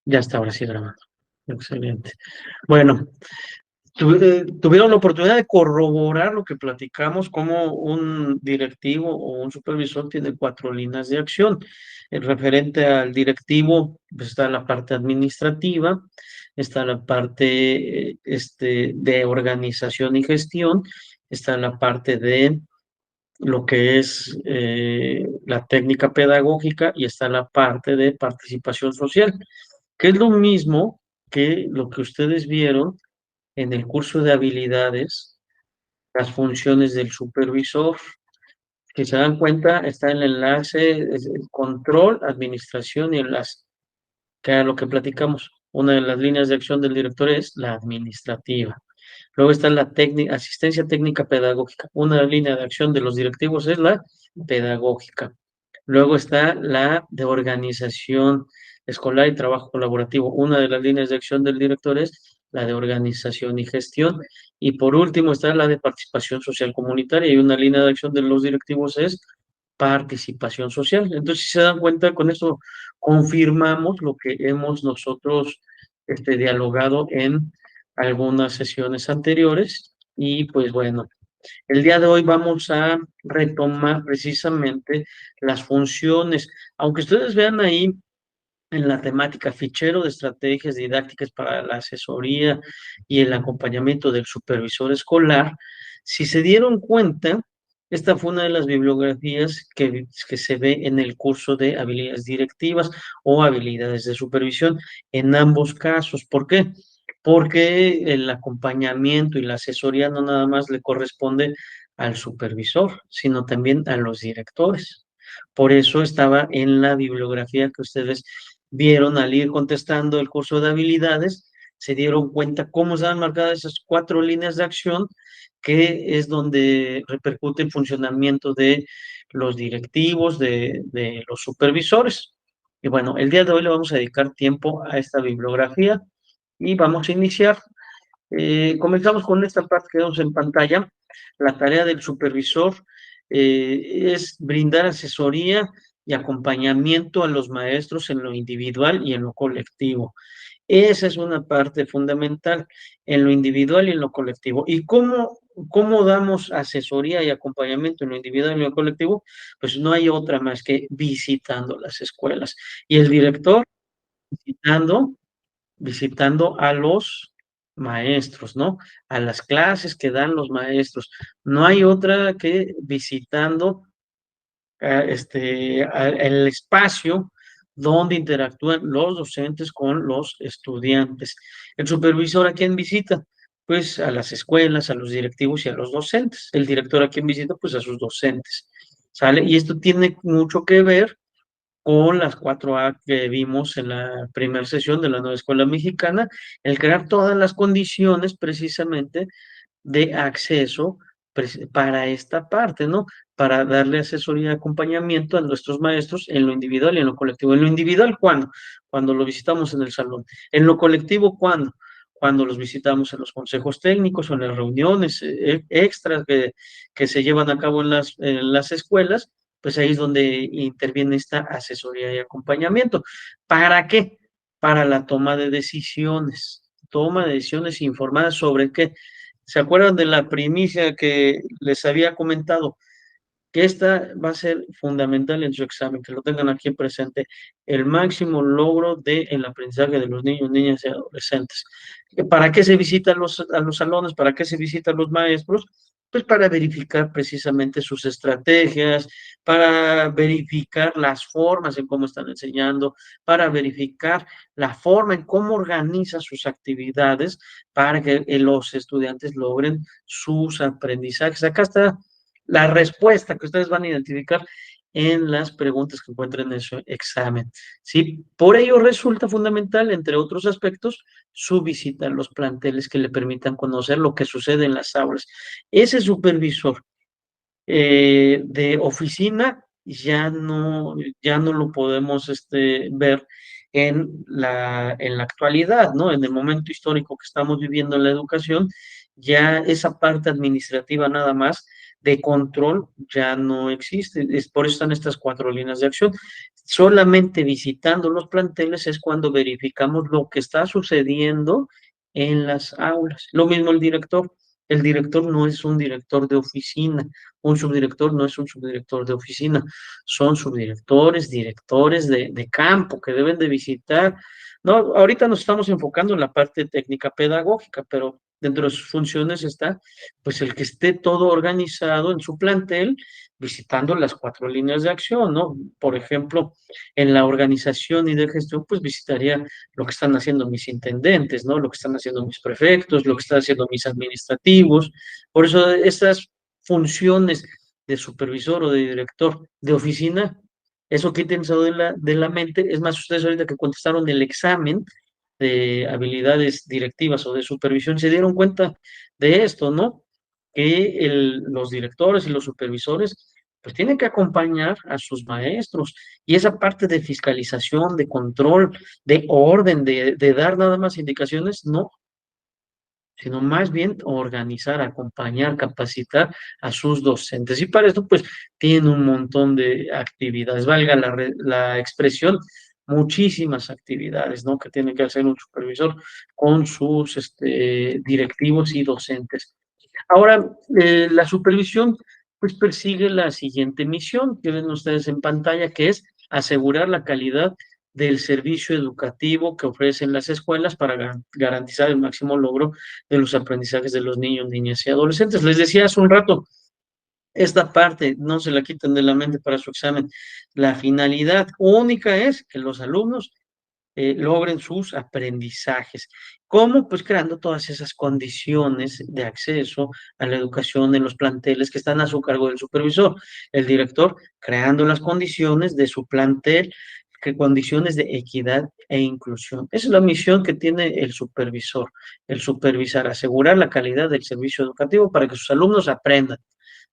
Ya está, ahora sí grabando. Excelente. Bueno, tuvieron la oportunidad de corroborar lo que platicamos, como un directivo o un supervisor tiene cuatro líneas de acción. El referente al directivo, pues está la parte administrativa, está la parte de organización y gestión, está la parte de lo que es la técnica pedagógica y está la parte de participación social, que es lo mismo que lo que ustedes vieron en el curso de habilidades, las funciones del supervisor. Que se dan cuenta, está el enlace, es el control, administración y enlace, que era lo que platicamos. Una de las líneas de acción del director es la administrativa. Luego está la asistencia técnica pedagógica. Una línea de acción de los directivos es la pedagógica. Luego está la de organización escolar y trabajo colaborativo. Una de las líneas de acción del director es la de organización y gestión. Y por último está la de participación social comunitaria. Y una línea de acción de los directivos es participación social. Entonces, si se dan cuenta, con eso confirmamos lo que hemos nosotros dialogado en algunas sesiones anteriores. Y pues bueno, el día de hoy vamos a retomar precisamente las funciones. Aunque ustedes vean ahí en la temática fichero de estrategias didácticas para la asesoría y el acompañamiento del supervisor escolar, si se dieron cuenta, esta fue una de las bibliografías que se ve en el curso de habilidades directivas o habilidades de supervisión en ambos casos. ¿Por qué? Porque el acompañamiento y la asesoría no nada más le corresponde al supervisor, sino también a los directores. Por eso estaba en la bibliografía que ustedes vieron al ir contestando el curso de habilidades, se dieron cuenta cómo estaban marcadas esas cuatro líneas de acción, que es donde repercute el funcionamiento de los directivos, de los supervisores. Y bueno, el día de hoy le vamos a dedicar tiempo a esta bibliografía y vamos a iniciar. Comenzamos con esta parte que vemos en pantalla. La tarea del supervisor es brindar asesoría y acompañamiento a los maestros en lo individual y en lo colectivo. Esa es una parte fundamental en lo individual y en lo colectivo. ¿Y cómo damos asesoría y acompañamiento en lo individual y en lo colectivo? Pues no hay otra más que visitando las escuelas. Y el director visitando visitando a los maestros, ¿no? A las clases que dan los maestros. No hay otra que visitando el espacio donde interactúan los docentes con los estudiantes. El supervisor, ¿a quién visita? Pues a las escuelas, a los directivos y a los docentes. El director, ¿a quién visita? Pues a sus docentes. ¿Sale? Y esto tiene mucho que ver con las 4A que vimos en la primera sesión de la nueva escuela mexicana, el crear todas las condiciones precisamente de acceso para esta parte, ¿no? Para darle asesoría y acompañamiento a nuestros maestros en lo individual y en lo colectivo. En lo individual, ¿cuándo? Cuando lo visitamos en el salón. En lo colectivo, ¿cuándo? Cuando los visitamos en los consejos técnicos o en las reuniones extras que se llevan a cabo en las escuelas, pues ahí es donde interviene esta asesoría y acompañamiento. ¿Para qué? Para la toma de decisiones informadas sobre qué. ¿Se acuerdan de la primicia que les había comentado? Que esta va a ser fundamental en su examen, que lo tengan aquí presente, el máximo logro del aprendizaje de los niños, niñas y adolescentes. ¿Para qué se visitan a los salones? ¿Para qué se visitan los maestros? Pues para verificar precisamente sus estrategias, para verificar las formas en cómo están enseñando, para verificar la forma en cómo organiza sus actividades para que los estudiantes logren sus aprendizajes. Acá está la respuesta que ustedes van a identificar en las preguntas que encuentren en su examen. ¿Sí? Por ello resulta fundamental, entre otros aspectos, su visita a los planteles que le permitan conocer lo que sucede en las aulas. Ese supervisor de oficina ya no lo podemos ver en la actualidad, ¿no? En el momento histórico que estamos viviendo en la educación, ya esa parte administrativa nada más de control ya no existe. Por eso están estas 4 líneas de acción. Solamente visitando los planteles es cuando verificamos lo que está sucediendo en las aulas. Lo mismo el director. El director no es un director de oficina, un subdirector no es un subdirector de oficina, son subdirectores, directores de campo que deben de visitar. No, ahorita nos estamos enfocando en la parte técnica pedagógica, pero dentro de sus funciones está, pues, el que esté todo organizado en su plantel, visitando las 4 líneas de acción, ¿no? Por ejemplo, en la organización y de gestión, pues visitaría lo que están haciendo mis intendentes, ¿no? Lo que están haciendo mis prefectos, lo que están haciendo mis administrativos. Por eso estas funciones de supervisor o de director de oficina, eso quítenselo de la mente. Es más, ustedes ahorita que contestaron el examen de habilidades directivas o de supervisión, se dieron cuenta de esto, ¿no? Que los directores y los supervisores pues tienen que acompañar a sus maestros, y esa parte de fiscalización, de control, de orden, de dar nada más indicaciones, no, sino más bien organizar, acompañar, capacitar a sus docentes. Y para esto, pues, tienen un montón de actividades, valga la expresión, muchísimas actividades, ¿no? Que tiene que hacer un supervisor con sus directivos y docentes. Ahora, la supervisión, pues, persigue la siguiente misión que ven ustedes en pantalla, que es asegurar la calidad del servicio educativo que ofrecen las escuelas para garantizar el máximo logro de los aprendizajes de los niños, niñas y adolescentes. Les decía hace un rato, esta parte no se la quiten de la mente para su examen. La finalidad única es que los alumnos logren sus aprendizajes. ¿Cómo? Pues creando todas esas condiciones de acceso a la educación en los planteles que están a su cargo del supervisor. El director creando las condiciones de su plantel, que condiciones de equidad e inclusión. Esa es la misión que tiene el supervisar, asegurar la calidad del servicio educativo para que sus alumnos aprendan.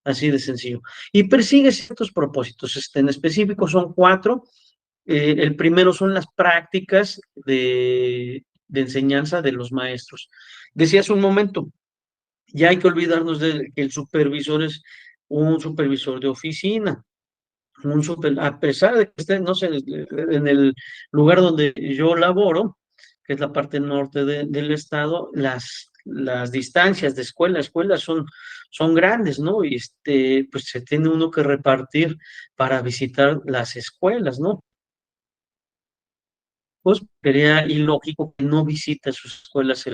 Así de sencillo. Y persigue ciertos propósitos. En específico son 4. El primero son las prácticas de enseñanza de los maestros. Decía hace un momento, ya hay que olvidarnos de que el supervisor es un supervisor de oficina, a pesar de que esté, no sé, en el lugar donde yo laboro, que es la parte norte del estado, las distancias de escuela a escuela son grandes, ¿no? Y pues se tiene uno que repartir para visitar las escuelas, ¿no? Pues sería ilógico que no visite sus escuelas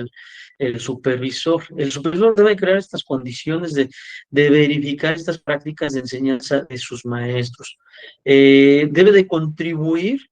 el supervisor. El supervisor debe crear estas condiciones de verificar estas prácticas de enseñanza de sus maestros. Debe de contribuir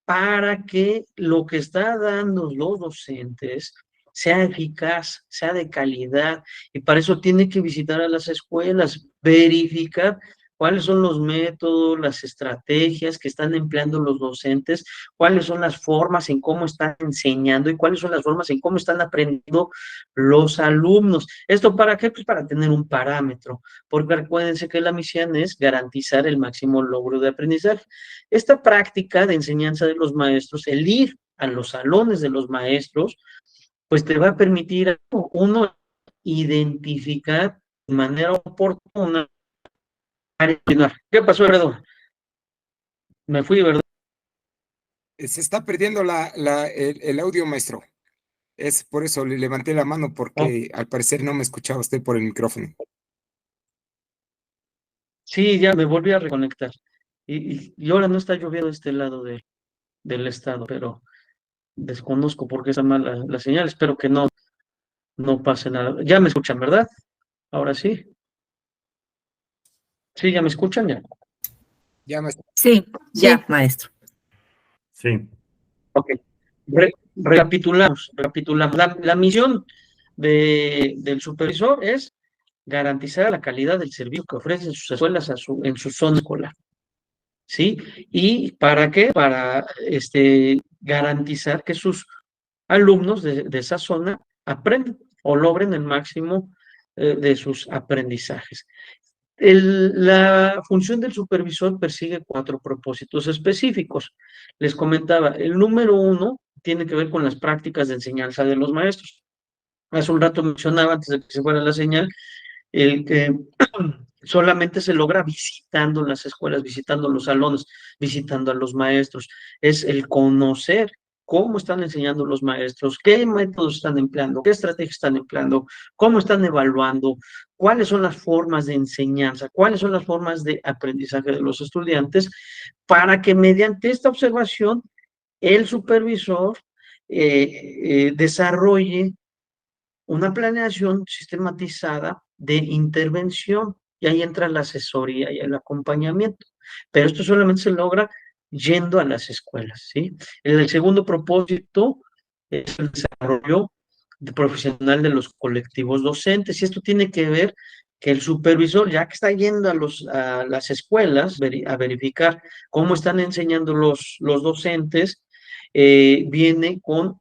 para que lo que está dando los docentes sea eficaz, sea de calidad, y para eso tiene que visitar a las escuelas, verificar cuáles son los métodos, las estrategias que están empleando los docentes, cuáles son las formas en cómo están enseñando y cuáles son las formas en cómo están aprendiendo los alumnos. ¿Esto para qué? Pues para tener un parámetro, porque recuérdense que la misión es garantizar el máximo logro de aprendizaje. Esta práctica de enseñanza de los maestros, el ir a los salones de los maestros, pues te va a permitir, uno, identificar de manera oportuna. ¿Qué pasó, Alfredo? Me fui, ¿verdad? Se está perdiendo el audio, maestro. Es por eso le levanté la mano, Oh, porque al parecer no me escuchaba usted por el micrófono. sí, ya me volví a reconectar. Y ahora no está lloviendo este lado del estado, pero desconozco por qué está mal la señal. Espero que no pase nada. Ya me escuchan, ¿verdad? Ahora sí. Sí, ya me escuchan ya. Ya, maestro. Sí, Sí, ya, maestro. Sí, Ok. Recapitulamos. La misión del supervisor es garantizar la calidad del servicio que ofrecen sus escuelas en su zona escolar. ¿Sí? ¿Y para qué? Para garantizar que sus alumnos de esa zona aprendan o logren el máximo de sus aprendizajes. La función del supervisor persigue 4 propósitos específicos. Les comentaba, el número 1 tiene que ver con las prácticas de enseñanza de los maestros. Hace un rato mencionaba, antes de que se fuera la señal, el que solamente se logra visitando las escuelas, visitando los salones, visitando a los maestros. Es el conocer cómo están enseñando los maestros, qué métodos están empleando, qué estrategias están empleando, cómo están evaluando, cuáles son las formas de enseñanza, cuáles son las formas de aprendizaje de los estudiantes, para que mediante esta observación el supervisor desarrolle una planeación sistematizada de intervención, y ahí entra la asesoría y el acompañamiento. Pero esto solamente se logra yendo a las escuelas, ¿sí? El segundo propósito es el desarrollo profesional de los colectivos docentes, y esto tiene que ver que el supervisor, ya que está yendo a las escuelas a verificar cómo están enseñando los docentes, viene con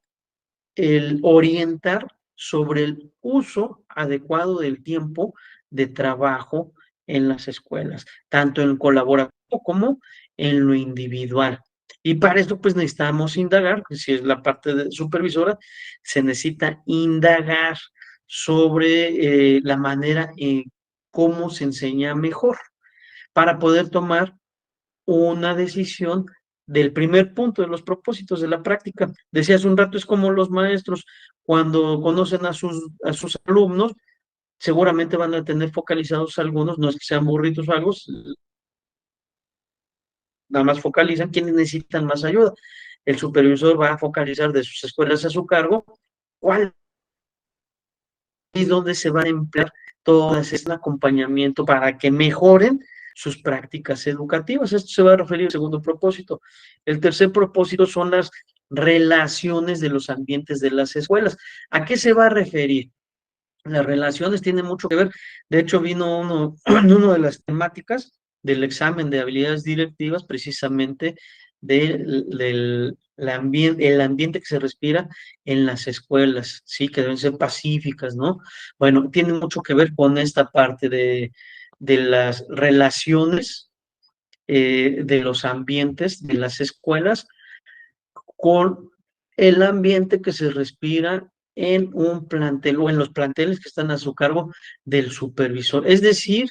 el orientar sobre el uso adecuado del tiempo de trabajo en las escuelas, tanto en colaborativo como en lo individual. Y para esto, pues necesitamos indagar, si es la parte de supervisora, se necesita indagar sobre la manera en cómo se enseña mejor para poder tomar una decisión del primer punto de los propósitos de la práctica. Decía hace un rato, es como los maestros cuando conocen a sus alumnos, seguramente van a tener focalizados algunos, no es que sean burritos o algo, nada más focalizan quienes necesitan más ayuda. El supervisor va a focalizar de sus escuelas a su cargo cuál y dónde se van a emplear todo ese acompañamiento para que mejoren sus prácticas educativas. Esto se va a referir al segundo propósito. El tercer propósito son las relaciones de los ambientes de las escuelas. ¿A qué se va a referir? Las relaciones tienen mucho que ver. De hecho, vino uno de las temáticas del examen de habilidades directivas, precisamente el ambiente que se respira en las escuelas, sí, que deben ser pacíficas, ¿no? Bueno, tiene mucho que ver con esta parte de las relaciones de los ambientes de las escuelas con el ambiente que se respira en un plantel o en los planteles que están a su cargo del supervisor. Es decir,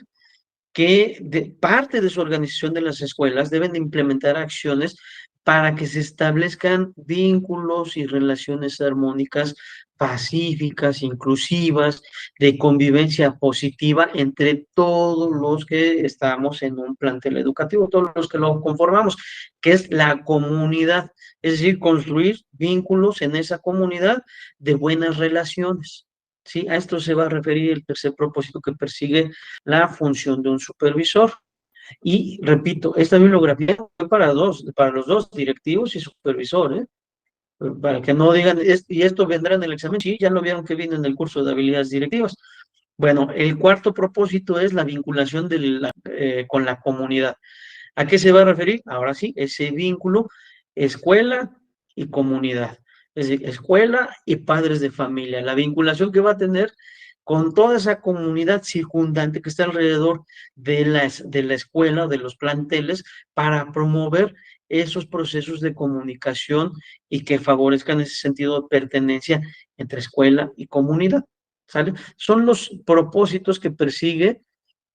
que parte de su organización de las escuelas deben de implementar acciones para que se establezcan vínculos y relaciones armónicas, pacíficas, inclusivas, de convivencia positiva entre todos los que estamos en un plantel educativo, todos los que lo conformamos, que es la comunidad, es decir, construir vínculos en esa comunidad de buenas relaciones. ¿Sí? A esto se va a referir el tercer propósito que persigue la función de un supervisor. Y repito, esta bibliografía fue para los dos, directivos y supervisor, ¿eh? Para que no digan, y esto vendrá en el examen, sí, ya lo vieron que viene en el curso de habilidades directivas. Bueno, el cuarto propósito es la vinculación con la comunidad. ¿A qué se va a referir? Ahora sí, ese vínculo, escuela y comunidad. Es decir, escuela y padres de familia. La vinculación que va a tener con toda esa comunidad circundante que está alrededor de la escuela, de los planteles, para promover esos procesos de comunicación y que favorezcan ese sentido de pertenencia entre escuela y comunidad. ¿Sale? Son los propósitos que persigue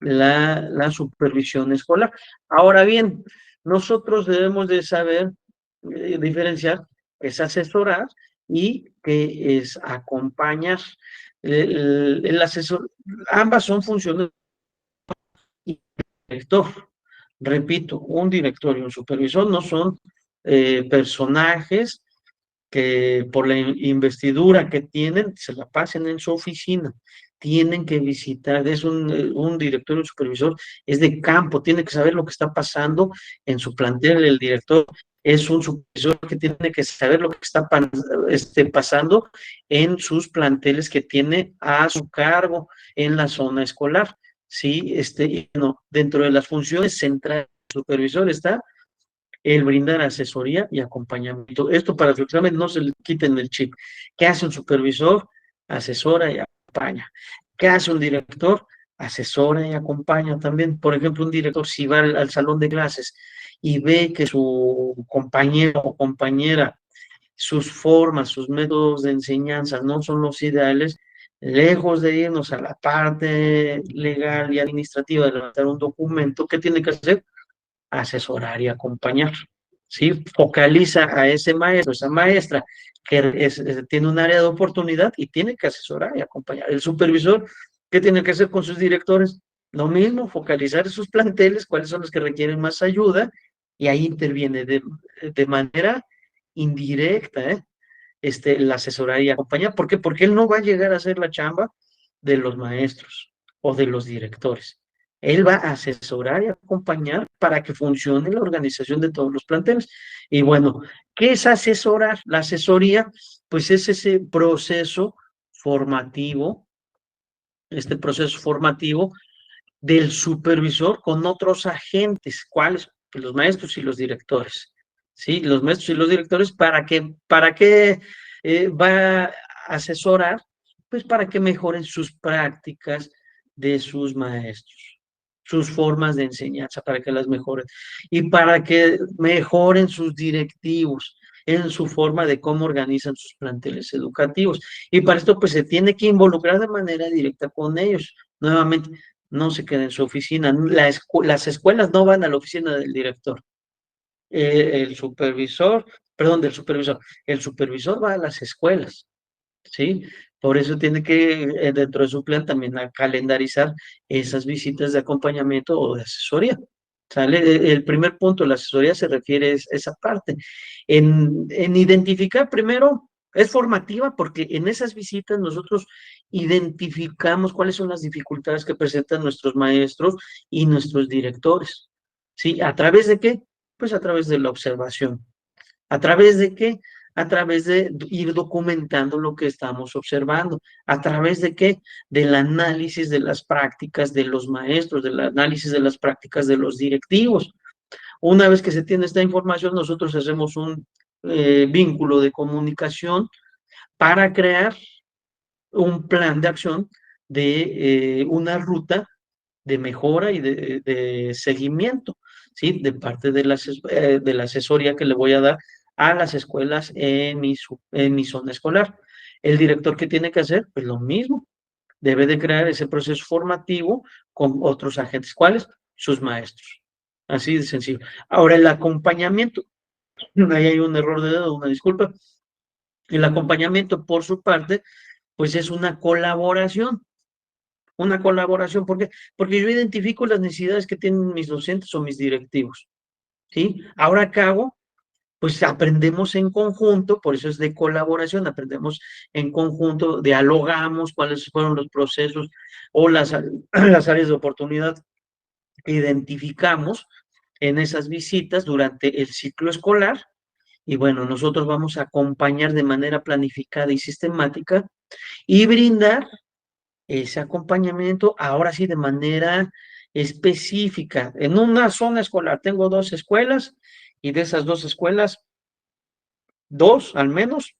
la supervisión escolar. Ahora bien, nosotros debemos de saber diferenciar que es asesorar y que es acompañar. El asesor, ambas son funciones y director. Repito, un director y un supervisor no son personajes que por la investidura que tienen se la pasen en su oficina. Tienen que visitar, es un director, un supervisor, es de campo, tiene que saber lo que está pasando en su plantel. El director es un supervisor que tiene que saber lo que está pasando en sus planteles que tiene a su cargo en la zona escolar. Sí, y no, dentro de las funciones centrales del supervisor está el brindar asesoría y acompañamiento. Esto para su examen no se le quiten el chip. ¿Qué hace un supervisor? Asesora y acompaña. ¿Qué hace un director? Asesora y acompaña también. Por ejemplo, un director si va al salón de clases y ve que su compañero o compañera, sus formas, sus métodos de enseñanza no son los ideales, Lejos de irnos a la parte legal y administrativa de levantar un documento, ¿qué tiene que hacer? Asesorar y acompañar, ¿sí? Focaliza a ese maestro, esa maestra que tiene un área de oportunidad y tiene que asesorar y acompañar. El supervisor, ¿qué tiene que hacer con sus directores? Lo mismo, focalizar esos planteles, cuáles son los que requieren más ayuda, y ahí interviene de manera indirecta, la asesorar y acompañar. ¿Por qué? Porque él no va a llegar a hacer la chamba de los maestros o de los directores. Él va a asesorar y acompañar para que funcione la organización de todos los planteles. Y bueno, ¿qué es asesorar? La asesoría, pues es ese proceso formativo, este proceso formativo del supervisor con otros agentes. ¿Cuáles? Pues los maestros y los directores. ¿Sí? Los maestros y los directores, ¿para qué va a asesorar? Pues para que mejoren sus prácticas de sus maestros, sus formas de enseñanza, para que las mejoren. Y para que mejoren sus directivos en su forma de cómo organizan sus planteles educativos. Y para esto, pues se tiene que involucrar de manera directa con ellos. Nuevamente, no se queda en su oficina. Las escuelas no van a la oficina del director. El supervisor, perdón, del supervisor. El supervisor va a las escuelas, ¿sí? Por eso tiene que, dentro de su plan, también a calendarizar esas visitas de acompañamiento o de asesoría. ¿Sale? El primer punto de la asesoría se refiere a esa parte. En identificar primero, es formativa porque en esas visitas nosotros identificamos cuáles son las dificultades que presentan nuestros maestros y nuestros directores. ¿Sí? ¿A través de qué? Pues a través de la observación. ¿A través de qué? A través de ir documentando lo que estamos observando. ¿A través de qué? Del análisis de las prácticas de los maestros, del análisis de las prácticas de los directivos. Una vez que se tiene esta información, nosotros hacemos un vínculo de comunicación para crear un plan de acción de una ruta de mejora y de seguimiento, ¿sí? De parte de la asesoría que le voy a dar a las escuelas en mi zona escolar. El director, ¿qué tiene que hacer? Pues lo mismo, debe de crear ese proceso formativo con otros agentes. ¿Cuáles? Sus maestros. Así de sencillo. Ahora, el acompañamiento. Ahí hay un error de dedo, una disculpa. El acompañamiento, por su parte, pues es una colaboración. Una colaboración, ¿por qué? Porque yo identifico las necesidades que tienen mis docentes o mis directivos, ¿sí? Ahora, ¿qué hago? Pues aprendemos en conjunto, por eso es de colaboración, aprendemos en conjunto, dialogamos cuáles fueron los procesos o las áreas de oportunidad que identificamos en esas visitas durante el ciclo escolar. Y bueno, nosotros vamos a acompañar de manera planificada y sistemática y brindar ese acompañamiento, ahora sí, de manera específica. En una zona escolar tengo 2 escuelas y de esas 2 escuelas, 2 al menos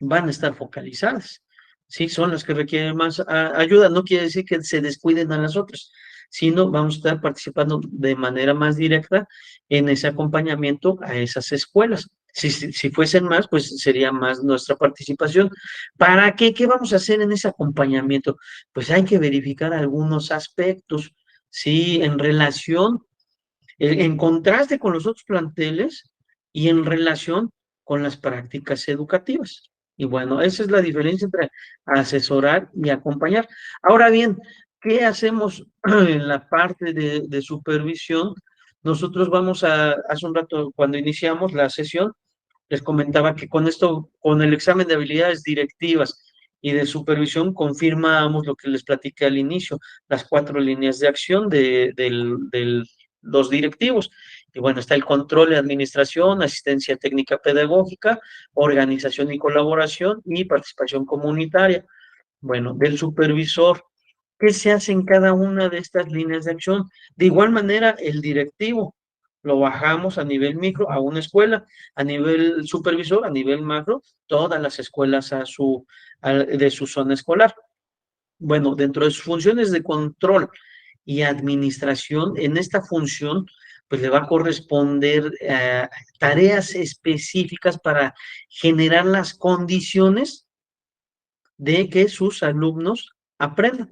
van a estar focalizadas. Sí, son las que requieren más ayuda. No quiere decir que se descuiden a las otras, sino vamos a estar participando de manera más directa en ese acompañamiento a esas escuelas. Si fuesen más, pues sería más nuestra participación. ¿Para qué? ¿Qué vamos a hacer en ese acompañamiento? Pues hay que verificar algunos aspectos, ¿sí? En relación, en contraste con los otros planteles y en relación con las prácticas educativas. Y bueno, esa es la diferencia entre asesorar y acompañar. Ahora bien, ¿qué hacemos en la parte de supervisión? Nosotros hace un rato, cuando iniciamos la sesión, les comentaba que con esto, con el examen de habilidades directivas y de supervisión, confirmamos lo que les platiqué al inicio, las 4 líneas de acción de los directivos. Y bueno, está el control y administración, asistencia técnica pedagógica, organización y colaboración y participación comunitaria. Bueno, del supervisor, ¿qué se hace en cada una de estas líneas de acción? De igual manera, el directivo lo bajamos a nivel micro a una escuela, a nivel supervisor, a nivel macro, todas las escuelas de su zona escolar. Bueno, dentro de sus funciones de control y administración, en esta función, pues le va a corresponder tareas específicas para generar las condiciones de que sus alumnos aprendan.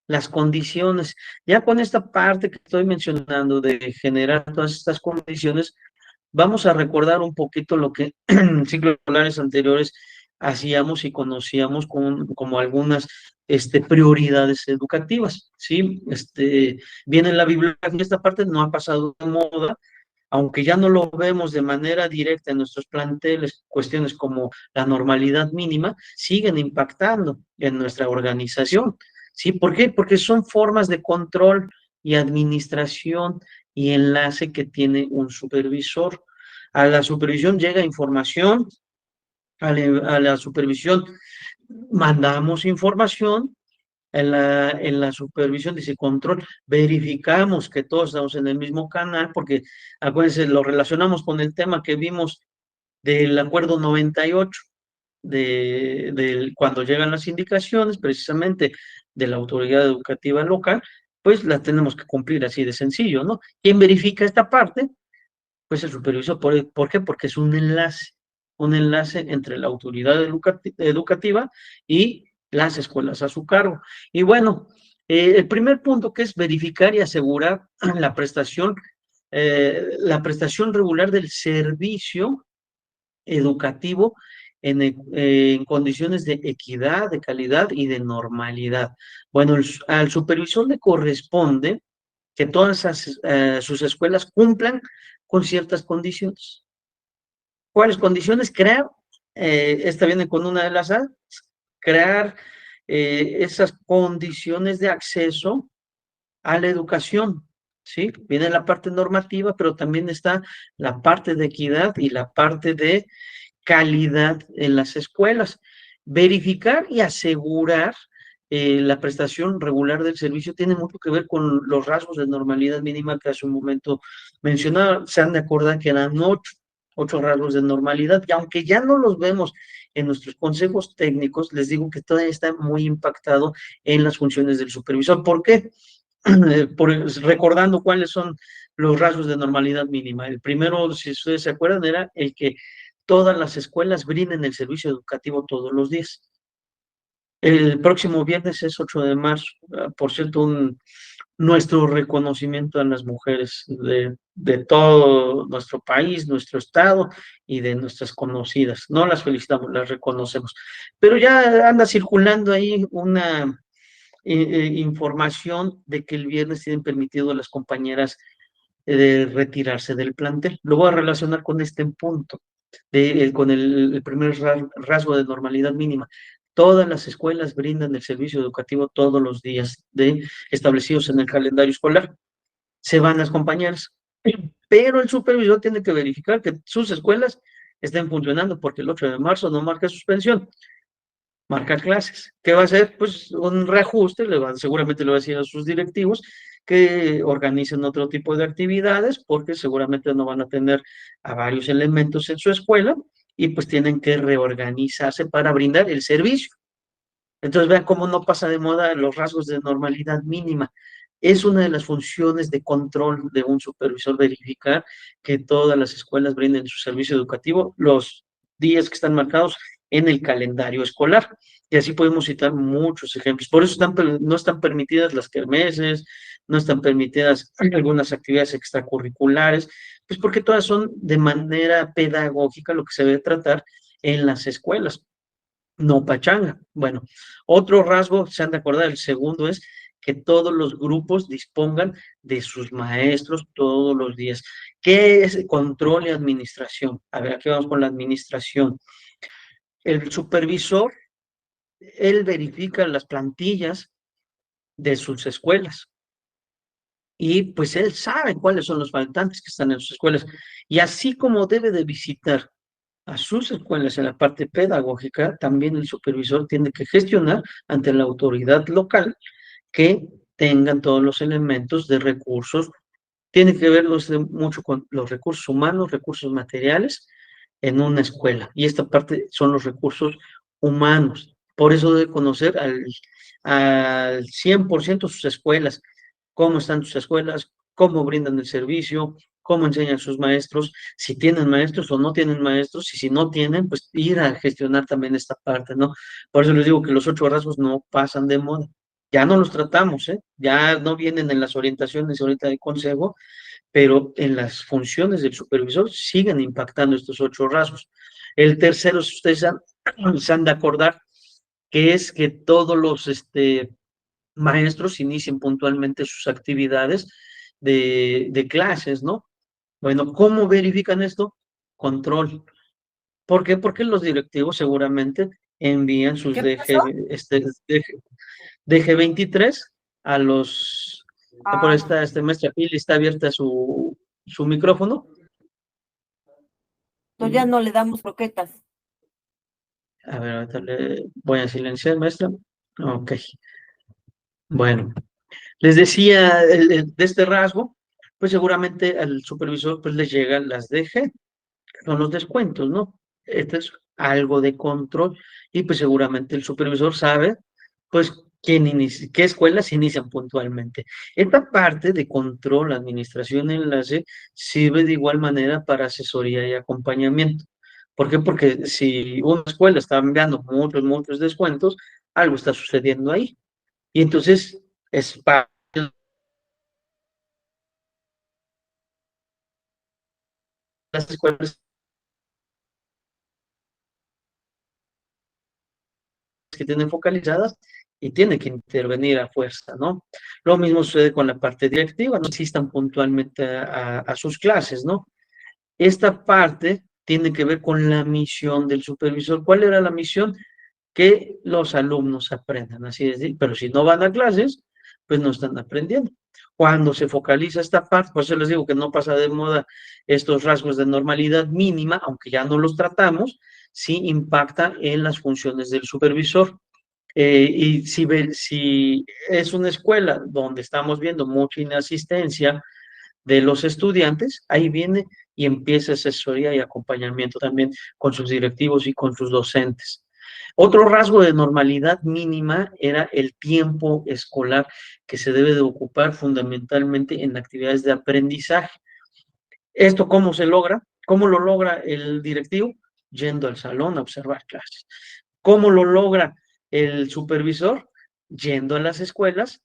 Las condiciones, ya con esta parte que estoy mencionando de generar todas estas condiciones, vamos a recordar un poquito lo que en ciclos escolares anteriores hacíamos y conocíamos como algunas prioridades educativas, ¿sí? Viene en la bibliografía, esta parte no ha pasado de moda, aunque ya no lo vemos de manera directa en nuestros planteles, cuestiones como la normalidad mínima siguen impactando en nuestra organización, ¿sí? ¿Por qué? Porque son formas de control y administración y enlace que tiene un supervisor. A la supervisión llega información, a la supervisión mandamos información, en la supervisión, dice control, verificamos que todos estamos en el mismo canal, porque acuérdense, lo relacionamos con el tema que vimos del acuerdo 98, cuando llegan las indicaciones precisamente de la autoridad educativa local, pues las tenemos que cumplir así de sencillo, ¿no? ¿Quién verifica esta parte? Pues el supervisor. ¿Por qué? Porque es un enlace entre la autoridad educativa y las escuelas a su cargo. Y bueno, el primer punto que es verificar y asegurar la prestación regular del servicio educativo en condiciones de equidad, de calidad y de normalidad. Bueno, al supervisor le corresponde que todas sus escuelas cumplan con ciertas condiciones. ¿Cuáles condiciones? Crear, esta viene con una de las A, crear esas condiciones de acceso a la educación, ¿sí? Viene la parte normativa, pero también está la parte de equidad y la parte de calidad en las escuelas. Verificar y asegurar la prestación regular del servicio tiene mucho que ver con los rasgos de normalidad mínima que hace un momento mencionaba. Se han de acordar que eran ocho rasgos de normalidad, y aunque ya no los vemos en nuestros consejos técnicos, les digo que todavía está muy impactado en las funciones del supervisor. ¿Por qué? Recordando cuáles son los rasgos de normalidad mínima. El primero, si ustedes se acuerdan, era el que todas las escuelas brinden el servicio educativo todos los días. El próximo viernes es 8 de marzo. Por cierto, nuestro reconocimiento a las mujeres de todo nuestro país, nuestro estado y de nuestras conocidas. No las felicitamos, las reconocemos. Pero ya anda circulando ahí una información de que el viernes tienen permitido a las compañeras retirarse del plantel. Lo voy a relacionar con este punto, con el primer rasgo de normalidad mínima. Todas las escuelas brindan el servicio educativo todos los días establecidos en el calendario escolar. Se van las compañeras, pero el supervisor tiene que verificar que sus escuelas estén funcionando, porque el 8 de marzo no marca suspensión, marca clases. ¿Qué va a hacer? Pues un reajuste, seguramente le va a decir a sus directivos que organicen otro tipo de actividades, porque seguramente no van a tener a varios elementos en su escuela y pues tienen que reorganizarse para brindar el servicio. Entonces vean cómo no pasa de moda los rasgos de normalidad mínima. Es una de las funciones de control de un supervisor, verificar que todas las escuelas brinden su servicio educativo los días que están marcados en el calendario escolar. Y así podemos citar muchos ejemplos. Por eso no están permitidas las kermeses, no están permitidas algunas actividades extracurriculares, pues porque todas son de manera pedagógica lo que se debe tratar en las escuelas, no pachanga. Bueno, otro rasgo, se han de acordar, el segundo es que todos los grupos dispongan de sus maestros todos los días. ¿Qué es control y administración? A ver, aquí vamos con la administración. El supervisor, él verifica las plantillas de sus escuelas y pues él sabe cuáles son los faltantes que están en sus escuelas. Y así como debe de visitar a sus escuelas en la parte pedagógica, también el supervisor tiene que gestionar ante la autoridad local que tengan todos los elementos de recursos. Tiene que ver mucho con los recursos humanos, recursos materiales en una escuela. Y esta parte son los recursos humanos. Por eso debe conocer al 100% sus escuelas, cómo están sus escuelas, cómo brindan el servicio, cómo enseñan sus maestros, si tienen maestros o no tienen maestros, y si no tienen, pues ir a gestionar también esta parte, ¿no? Por eso les digo que los 8 rasgos no pasan de moda. Ya no los tratamos, ¿eh? Ya no vienen en las orientaciones ahorita de consejo, pero en las funciones del supervisor siguen impactando estos 8 rasgos. El tercero, si ustedes se han de acordar, que es que todos los maestros inicien puntualmente sus actividades de clases, ¿no? Bueno, ¿cómo verifican esto? Control. ¿Por qué? Porque los directivos seguramente envían sus ¿Qué pasó? DG 23 a los... Por esta maestra Pili está abierta su micrófono. Entonces ya no le damos croquetas. A ver, ahorita le voy a silenciar, maestra. Ok. Bueno, les decía de este rasgo, pues seguramente al supervisor pues le llegan las DG, son los descuentos, ¿no? Este es algo de control y pues seguramente el supervisor sabe pues qué escuelas inician puntualmente. Esta parte de control, administración, enlace, sirve de igual manera para asesoría y acompañamiento. ¿Por qué? Porque si una escuela está enviando muchos descuentos, algo está sucediendo ahí. Y entonces es para las escuelas que tienen focalizadas y tiene que intervenir a fuerza, ¿no? Lo mismo sucede con la parte directiva, no asistan puntualmente a sus clases, ¿no? Esta parte tiene que ver con la misión del supervisor. ¿Cuál era la misión? Que los alumnos aprendan, así es, pero si no van a clases, pues no están aprendiendo. Cuando se focaliza esta parte, por eso les digo que no pasa de moda estos rasgos de normalidad mínima, aunque ya no los tratamos, sí impacta en las funciones del supervisor. Y si es una escuela donde estamos viendo mucha inasistencia de los estudiantes, ahí viene y empieza asesoría y acompañamiento también con sus directivos y con sus docentes. Otro rasgo de normalidad mínima era el tiempo escolar que se debe de ocupar fundamentalmente en actividades de aprendizaje. ¿Esto cómo se logra? ¿Cómo lo logra el directivo? Yendo al salón a observar clases. ¿Cómo lo logra el supervisor? Yendo a las escuelas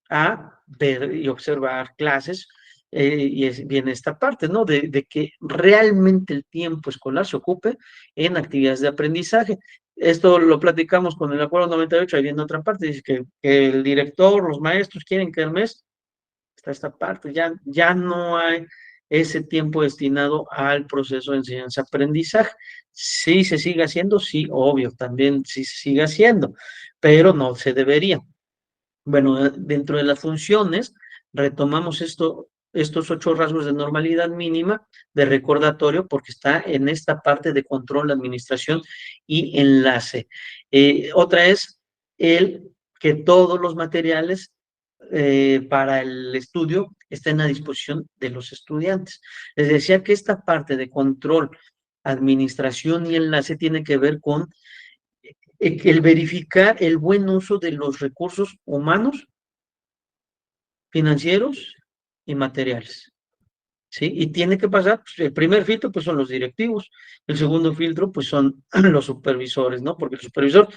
a ver y observar clases. Y viene esta parte, ¿no? De que realmente el tiempo escolar se ocupe en actividades de aprendizaje. Esto lo platicamos con el acuerdo 98, ahí viene otra parte, dice que el director, los maestros quieren que el mes, está esta parte, ya no hay ese tiempo destinado al proceso de enseñanza-aprendizaje. Sí se sigue haciendo, sí, obvio, también sí se sigue haciendo, pero no se debería. Bueno, dentro de las funciones, retomamos estos 8 rasgos de normalidad mínima de recordatorio porque está en esta parte de control, administración y enlace. Otra es el que todos los materiales para el estudio estén a disposición de los estudiantes. Les decía que esta parte de control, administración y enlace tiene que ver con el verificar el buen uso de los recursos humanos, financieros y materiales. ¿Sí? Y tiene que pasar, pues, el primer filtro pues son los directivos, el segundo filtro pues son los supervisores, ¿no? Porque el supervisor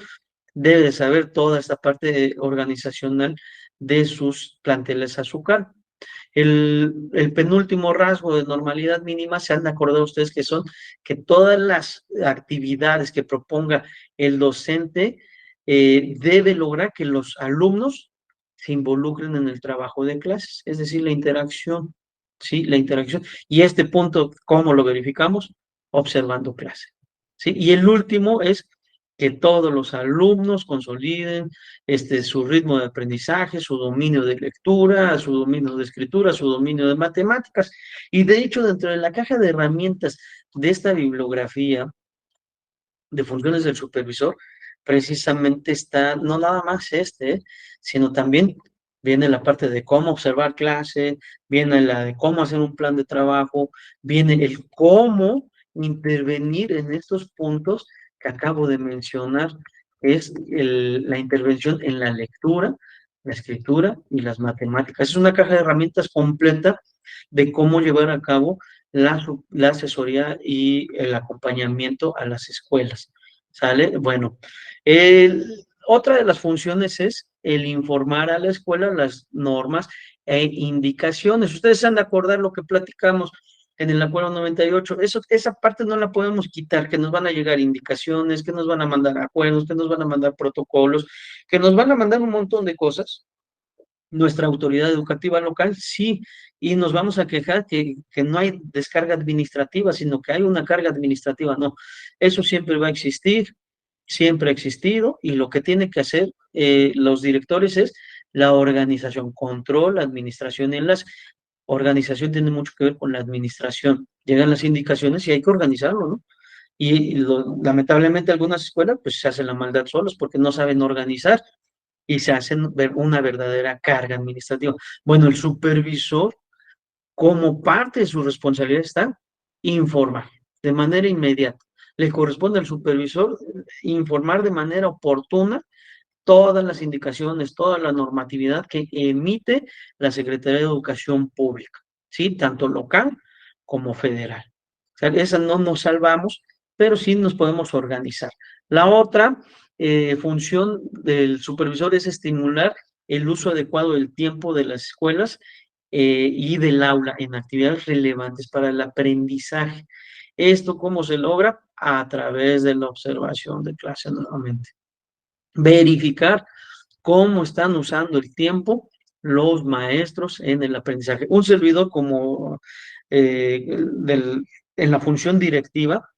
debe de saber toda esta parte organizacional de sus planteles a su cargo. El penúltimo rasgo de normalidad mínima, se han de acordar ustedes que son que todas las actividades que proponga el docente debe lograr que los alumnos se involucren en el trabajo de clases, es decir, la interacción, ¿sí? La interacción. Y este punto, ¿cómo lo verificamos? Observando clase, ¿sí? Y el último es que todos los alumnos consoliden su ritmo de aprendizaje, su dominio de lectura, su dominio de escritura, su dominio de matemáticas. Y de hecho, dentro de la caja de herramientas de esta bibliografía de funciones del supervisor, precisamente está, no nada más sino también viene la parte de cómo observar clase, viene la de cómo hacer un plan de trabajo, viene el cómo intervenir en estos puntos que acabo de mencionar, es la intervención en la lectura, la escritura y las matemáticas. Es una caja de herramientas completa de cómo llevar a cabo la asesoría y el acompañamiento a las escuelas. ¿Sale? Bueno, otra de las funciones es el informar a la escuela las normas e indicaciones. Ustedes han de acordar lo que platicamos en el acuerdo 98. Esa parte no la podemos quitar, que nos van a llegar indicaciones, que nos van a mandar acuerdos, que nos van a mandar protocolos, que nos van a mandar un montón de cosas. Nuestra autoridad educativa local, sí, y nos vamos a quejar que no hay descarga administrativa, sino que hay una carga administrativa. No, eso siempre va a existir, siempre ha existido, y lo que tiene que hacer los directores es la organización, control, administración. En las organización tiene mucho que ver con la administración. Llegan las indicaciones y hay que organizarlo, ¿no? Lamentablemente algunas escuelas pues se hacen la maldad solos porque no saben organizar y se hacen ver una verdadera carga administrativa. Bueno, el supervisor, como parte de su responsabilidad, está informar de manera inmediata. Le corresponde al supervisor informar de manera oportuna todas las indicaciones, toda la normatividad que emite la Secretaría de Educación Pública, ¿sí? Tanto local como federal. O sea, esa no nos salvamos, pero sí nos podemos organizar. La otra función del supervisor es estimular el uso adecuado del tiempo de las escuelas y del aula en actividades relevantes para el aprendizaje. ¿Esto cómo se logra? A través de la observación de clase nuevamente. Verificar cómo están usando el tiempo los maestros en el aprendizaje. Un servidor como en la función directiva,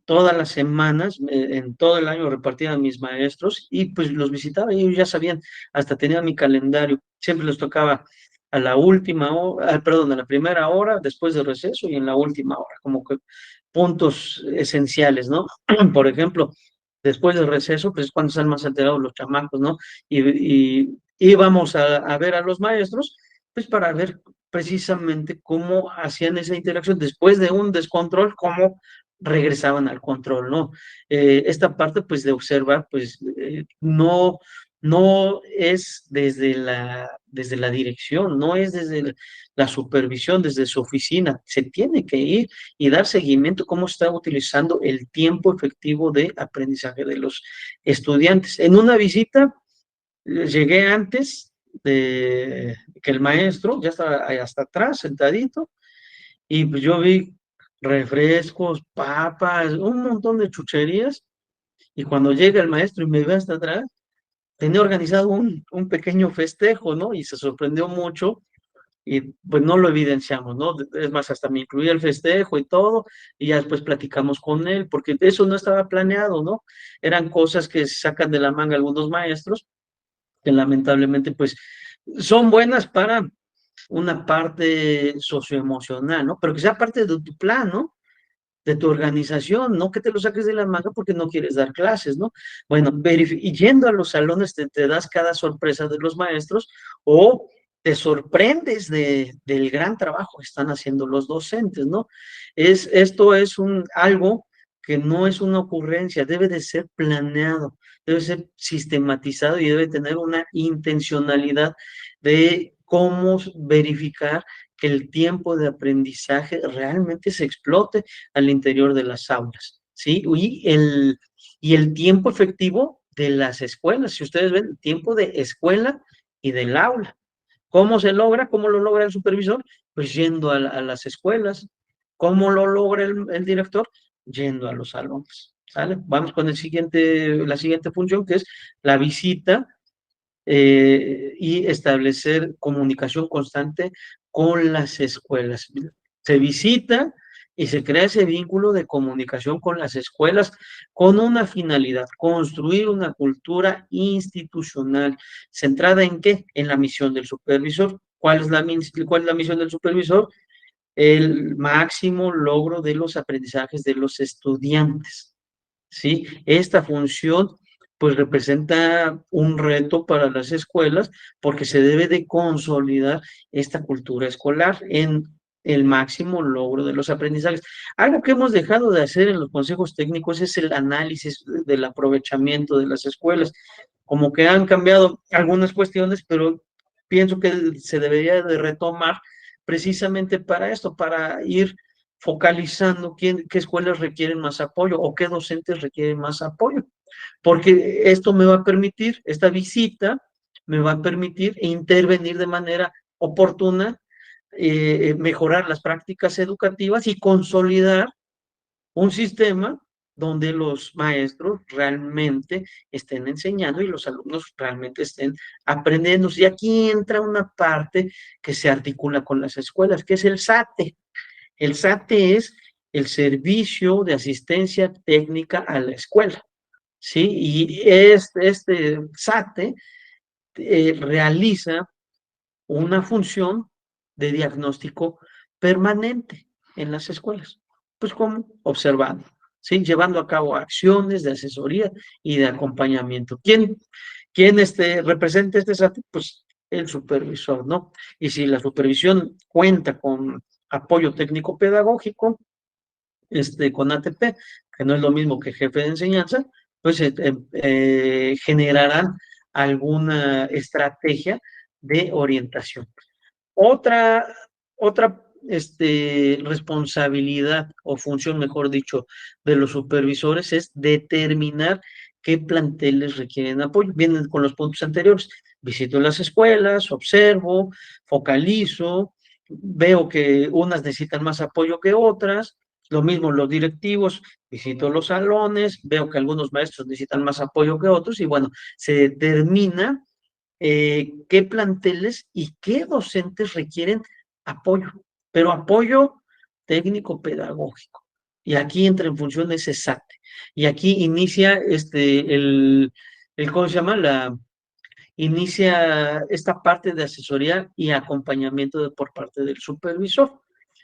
todas las semanas, en todo el año repartía a mis maestros y pues los visitaba y ellos ya sabían, hasta tenía mi calendario, siempre les tocaba a la última hora, perdón, a la primera hora, después del receso y en la última hora, como que puntos esenciales, ¿no? Por ejemplo, después del receso, pues es cuando están más alterados los chamacos, ¿no? Y íbamos a ver a los maestros, pues para ver precisamente cómo hacían esa interacción después de un descontrol, cómo regresaban al control, ¿no? Esta parte, pues, de observar, pues, no es desde la dirección, no es desde la supervisión, desde su oficina. Se tiene que ir y dar seguimiento a cómo está utilizando el tiempo efectivo de aprendizaje de los estudiantes. En una visita, llegué antes de que el maestro, ya estaba ahí hasta atrás, sentadito, y pues yo vi refrescos, papas, un montón de chucherías, y cuando llega el maestro y me ve hasta atrás, tenía organizado un pequeño festejo, ¿no? Y se sorprendió mucho, y pues no lo evidenciamos, ¿no? Es más, hasta me incluía el festejo y todo, y ya después platicamos con él, porque eso no estaba planeado, ¿no? Eran cosas que sacan de la manga algunos maestros, que lamentablemente pues son buenas para una parte socioemocional, ¿no? Pero que sea parte de tu plan, ¿no? De tu organización, no que te lo saques de la manga porque no quieres dar clases, ¿no? Bueno, y yendo a los salones te das cada sorpresa de los maestros o te sorprendes del gran trabajo que están haciendo los docentes, ¿no? Esto es algo que no es una ocurrencia, debe de ser planeado, debe ser sistematizado y debe tener una intencionalidad de cómo verificar que el tiempo de aprendizaje realmente se explote al interior de las aulas, ¿sí? Y el tiempo efectivo de las escuelas, si ustedes ven, tiempo de escuela y del aula. ¿Cómo se logra? ¿Cómo lo logra el supervisor? Pues yendo a las escuelas. ¿Cómo lo logra el director? Yendo a los salones. ¿Sale? Vamos con la siguiente función, que es la visita y establecer comunicación constante con las escuelas. Se visita y se crea ese vínculo de comunicación con las escuelas con una finalidad, construir una cultura institucional centrada en qué? En la misión del supervisor. ¿Cuál es la misión del supervisor? El máximo logro de los aprendizajes de los estudiantes. ¿Sí? Esta función pues representa un reto para las escuelas porque se debe de consolidar esta cultura escolar en el máximo logro de los aprendizajes. Algo que hemos dejado de hacer en los consejos técnicos es el análisis del aprovechamiento de las escuelas. Como que han cambiado algunas cuestiones, pero pienso que se debería de retomar precisamente para esto, para ir focalizando qué escuelas requieren más apoyo o qué docentes requieren más apoyo, porque esto me va a permitir, esta visita me va a permitir intervenir de manera oportuna, mejorar las prácticas educativas y consolidar un sistema donde los maestros realmente estén enseñando y los alumnos realmente estén aprendiendo. Y aquí entra una parte que se articula con las escuelas, que es el SATE. El SATE es el Servicio de Asistencia Técnica a la Escuela, ¿sí? Y este SATE realiza una función de diagnóstico permanente en las escuelas. Pues como observando, ¿sí? Llevando a cabo acciones de asesoría y de acompañamiento. ¿Quién representa este SAT? Pues el supervisor, ¿no? Y si la supervisión cuenta con apoyo técnico pedagógico, con ATP, que no es lo mismo que jefe de enseñanza, pues generarán alguna estrategia de orientación. Otra, otra responsabilidad o función, mejor dicho, de los supervisores es determinar qué planteles requieren apoyo. Vienen con los puntos anteriores. Visito las escuelas, observo, focalizo, veo que unas necesitan más apoyo que otras. Lo mismo los directivos, visito los salones, veo que algunos maestros necesitan más apoyo que otros y bueno, se determina qué planteles y qué docentes requieren apoyo, pero apoyo técnico-pedagógico. Y aquí entra en función ese SATE. Y aquí inicia ¿cómo se llama? Inicia esta parte de asesoría y acompañamiento por parte del supervisor.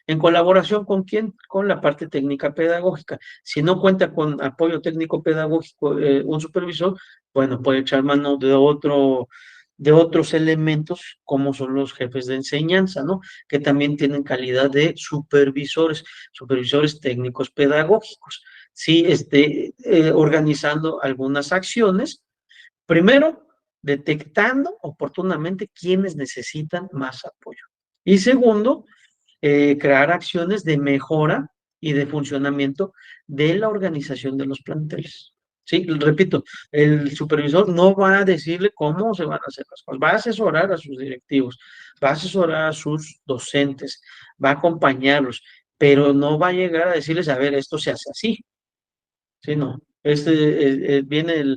¿En colaboración con quién? Con la parte técnica pedagógica. Si no cuenta con apoyo técnico pedagógico un supervisor, bueno, puede echar mano de otros elementos como son los jefes de enseñanza, ¿no? Que también tienen calidad de supervisores técnicos pedagógicos. Sí, organizando algunas acciones. Primero, detectando oportunamente quienes necesitan más apoyo. Y segundo, crear acciones de mejora y de funcionamiento de la organización de los planteles. Sí, repito, el supervisor no va a decirle cómo se van a hacer las cosas, va a asesorar a sus directivos, va a asesorar a sus docentes, va a acompañarlos, pero no va a llegar a decirles, a ver, esto se hace así. Sí, no. Viene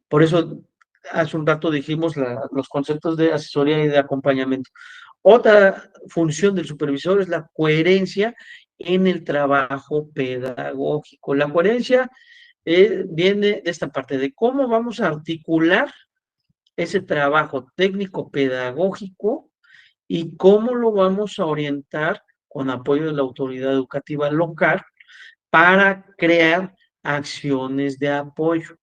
por eso hace un rato dijimos los conceptos de asesoría y de acompañamiento. Otra función del supervisor es la coherencia en el trabajo pedagógico. La coherencia viene de esta parte, de cómo vamos a articular ese trabajo técnico pedagógico y cómo lo vamos a orientar con apoyo de la autoridad educativa local para crear acciones de apoyo,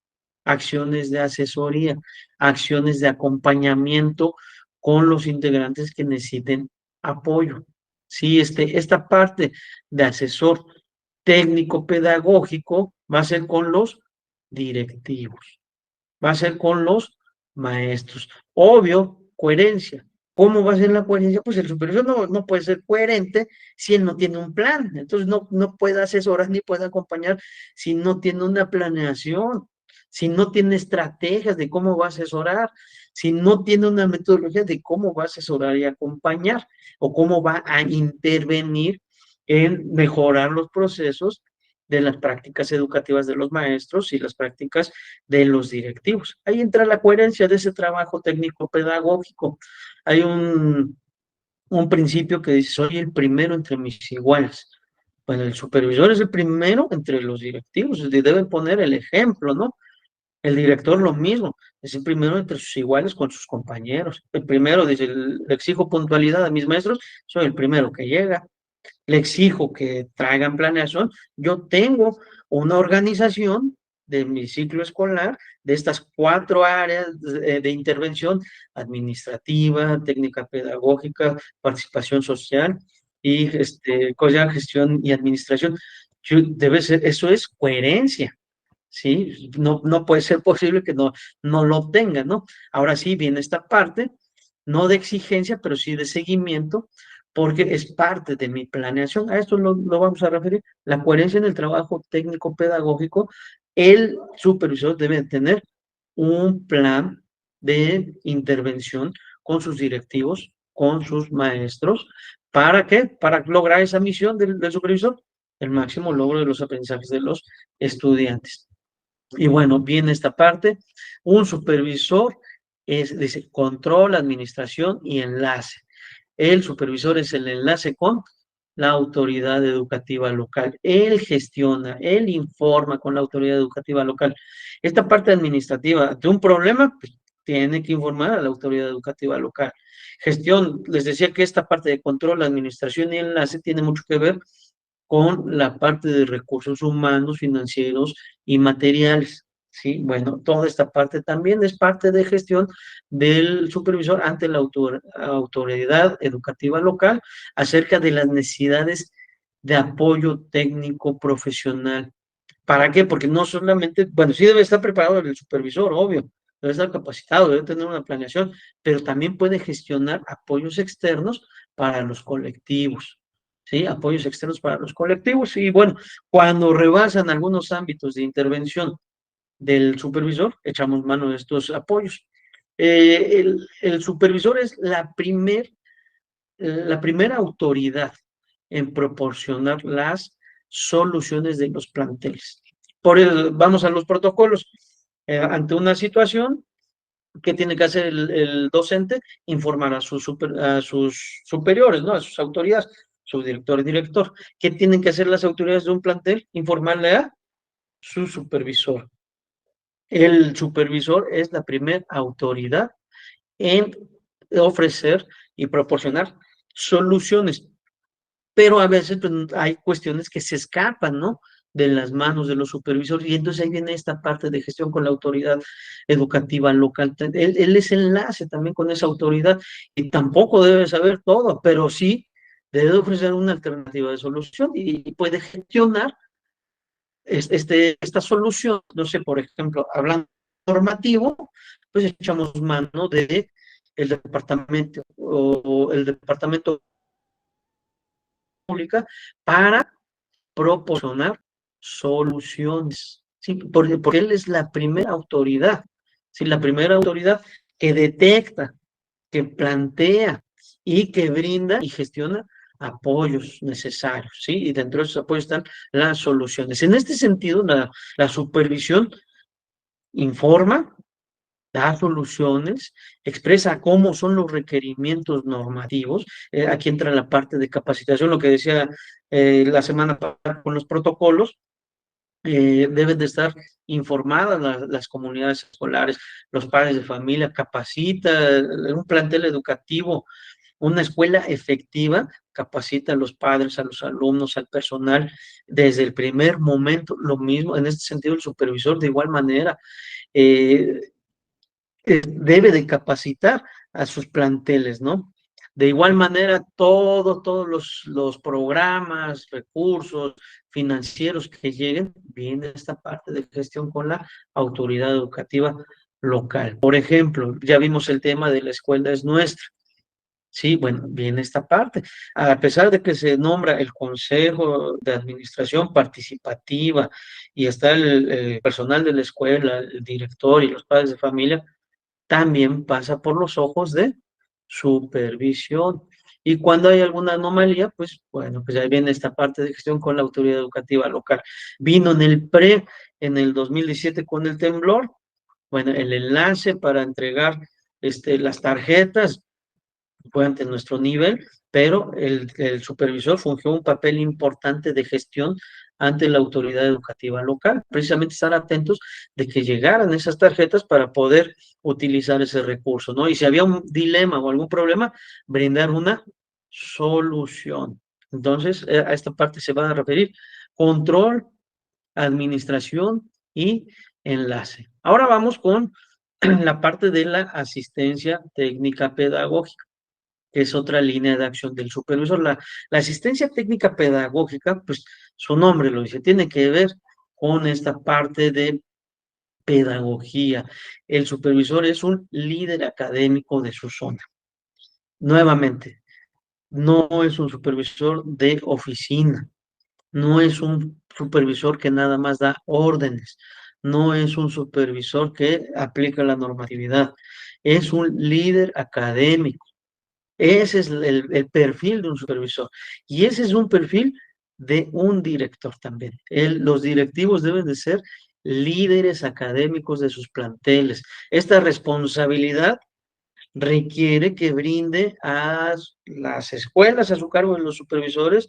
acciones de asesoría, acciones de acompañamiento con los integrantes que necesiten apoyo. Sí, esta parte de asesor técnico pedagógico va a ser con los directivos, va a ser con los maestros. Obvio, coherencia. ¿Cómo va a ser la coherencia? Pues el supervisor no puede ser coherente si él no tiene un plan. Entonces no puede asesorar ni puede acompañar si no tiene una planeación, si no tiene estrategias de cómo va a asesorar, si no tiene una metodología de cómo va a asesorar y acompañar o cómo va a intervenir en mejorar los procesos de las prácticas educativas de los maestros y las prácticas de los directivos. Ahí entra la coherencia de ese trabajo técnico-pedagógico. Hay un principio que dice, soy el primero entre mis iguales. Bueno, el supervisor es el primero entre los directivos, deben poner el ejemplo, ¿no? El director lo mismo, es el primero entre sus iguales con sus compañeros. El primero dice, le exijo puntualidad a mis maestros, soy el primero que llega. Le exijo que traigan planeación. Yo tengo una organización de mi ciclo escolar de estas 4 áreas de intervención: administrativa, técnica pedagógica, participación social y gestión y administración. Debe ser, eso es coherencia. ¿Sí? No puede ser posible que no lo tenga, ¿no? Ahora sí viene esta parte, no de exigencia, pero sí de seguimiento, porque es parte de mi planeación. A esto lo vamos a referir. La coherencia en el trabajo técnico pedagógico, el supervisor debe tener un plan de intervención con sus directivos, con sus maestros. ¿Para qué? Para lograr esa misión del supervisor, el máximo logro de los aprendizajes de los estudiantes. Y bueno, viene esta parte. Un supervisor dice, control, administración y enlace. El supervisor es el enlace con la autoridad educativa local. Él gestiona, él informa con la autoridad educativa local. Esta parte administrativa de un problema, pues, tiene que informar a la autoridad educativa local. Gestión, les decía que esta parte de control, administración y enlace tiene mucho que ver con la parte de recursos humanos, financieros y materiales. Sí, bueno, toda esta parte también es parte de gestión del supervisor ante la autoridad educativa local acerca de las necesidades de apoyo técnico profesional. ¿Para qué? Porque no solamente, bueno, sí debe estar preparado el supervisor, obvio, debe estar capacitado, debe tener una planeación, pero también puede gestionar apoyos externos para los colectivos. ¿Sí? Apoyos externos para los colectivos. Y bueno, cuando rebasan algunos ámbitos de intervención del supervisor, echamos mano de estos apoyos. El supervisor es la primera autoridad en proporcionar las soluciones de los planteles. Vamos a los protocolos. Ante una situación, ¿qué tiene que hacer el docente? Informar a sus superiores, ¿no? A sus autoridades, su director y director. ¿Qué tienen que hacer las autoridades de un plantel? Informarle a su supervisor. El supervisor es la primera autoridad en ofrecer y proporcionar soluciones, pero a veces pues, hay cuestiones que se escapan, ¿no? De las manos de los supervisores, y entonces ahí viene esta parte de gestión con la autoridad educativa local. Él es enlace también con esa autoridad y tampoco debe saber todo, pero sí debe ofrecer una alternativa de solución y puede gestionar esta solución. No sé, por ejemplo, hablando normativo, pues echamos mano de el departamento o el departamento pública para proporcionar soluciones, ¿sí? Porque él es la primera autoridad, ¿sí? La primera autoridad que detecta, que plantea y que brinda y gestiona apoyos necesarios, ¿sí? Y dentro de esos apoyos están las soluciones. En este sentido, la supervisión informa, da soluciones, expresa cómo son los requerimientos normativos. Aquí entra la parte de capacitación, lo que decía la semana pasada con los protocolos. Deben de estar informadas las comunidades escolares, los padres de familia, capacita un plantel educativo, una escuela efectiva, capacita a los padres, a los alumnos, al personal, desde el primer momento, lo mismo, en este sentido el supervisor de igual manera. Eh, Debe de capacitar a sus planteles, ¿no? De igual manera, todos los programas, recursos financieros que lleguen, viene esta parte de gestión con la autoridad educativa local. Por ejemplo, ya vimos el tema de la escuela es nuestra. Sí, bueno, viene esta parte. A pesar de que se nombra el Consejo de Administración Participativa y está el personal de la escuela, el director y los padres de familia, también pasa por los ojos de supervisión. Y cuando hay alguna anomalía, pues bueno, pues ahí viene esta parte de gestión con la autoridad educativa local. Vino en el en el 2017 con el temblor, bueno, el enlace para entregar las tarjetas fue ante nuestro nivel, pero el supervisor fungió un papel importante de gestión ante la autoridad educativa local, precisamente estar atentos de que llegaran esas tarjetas para poder utilizar ese recurso, ¿no? Y si había un dilema o algún problema, brindar una solución. Entonces, a esta parte se va a referir control, administración y enlace. Ahora vamos con la parte de la asistencia técnica pedagógica, que es otra línea de acción del supervisor. La asistencia técnica pedagógica, pues su nombre lo dice, tiene que ver con esta parte de pedagogía. El supervisor es un líder académico de su zona. Nuevamente, no es un supervisor de oficina, no es un supervisor que nada más da órdenes, no es un supervisor que aplica la normatividad, es un líder académico. Ese es el perfil de un supervisor. Y ese es un perfil de un director también. Los directivos deben de ser líderes académicos de sus planteles. Esta responsabilidad requiere que brinde a las escuelas a su cargo de los supervisores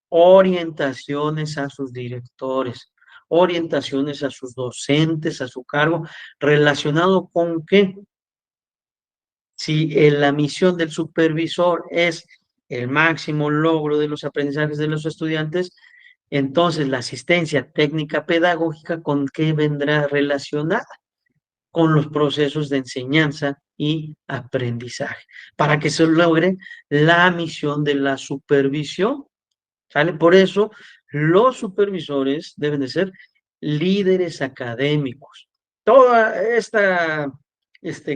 orientaciones a sus directores, orientaciones a sus docentes a su cargo, relacionado con qué. Si la misión del supervisor es el máximo logro de los aprendizajes de los estudiantes, entonces la asistencia técnica pedagógica, ¿con qué vendrá relacionada? Con los procesos de enseñanza y aprendizaje, para que se logre la misión de la supervisión, ¿sale? Por eso, los supervisores deben de ser líderes académicos. Toda esta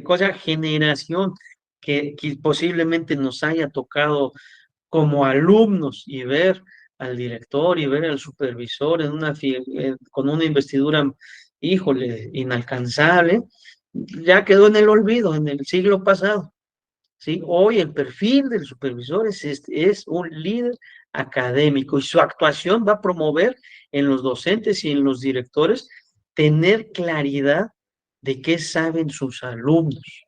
cosa, generación que posiblemente nos haya tocado como alumnos y ver al director y ver al supervisor con una investidura, híjole, inalcanzable, ya quedó en el olvido, en el siglo pasado. ¿Sí? Hoy el perfil del supervisor es un líder académico y su actuación va a promover en los docentes y en los directores tener claridad de qué saben sus alumnos,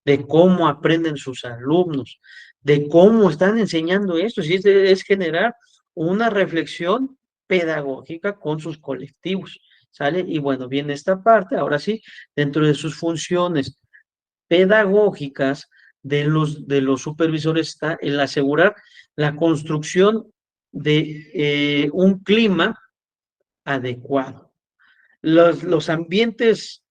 de cómo aprenden sus alumnos, de cómo están enseñando esto. Y es generar una reflexión pedagógica con sus colectivos, ¿sale? Y bueno, viene esta parte, ahora sí, dentro de sus funciones pedagógicas de los supervisores está el asegurar la construcción de un clima adecuado. Los ambientes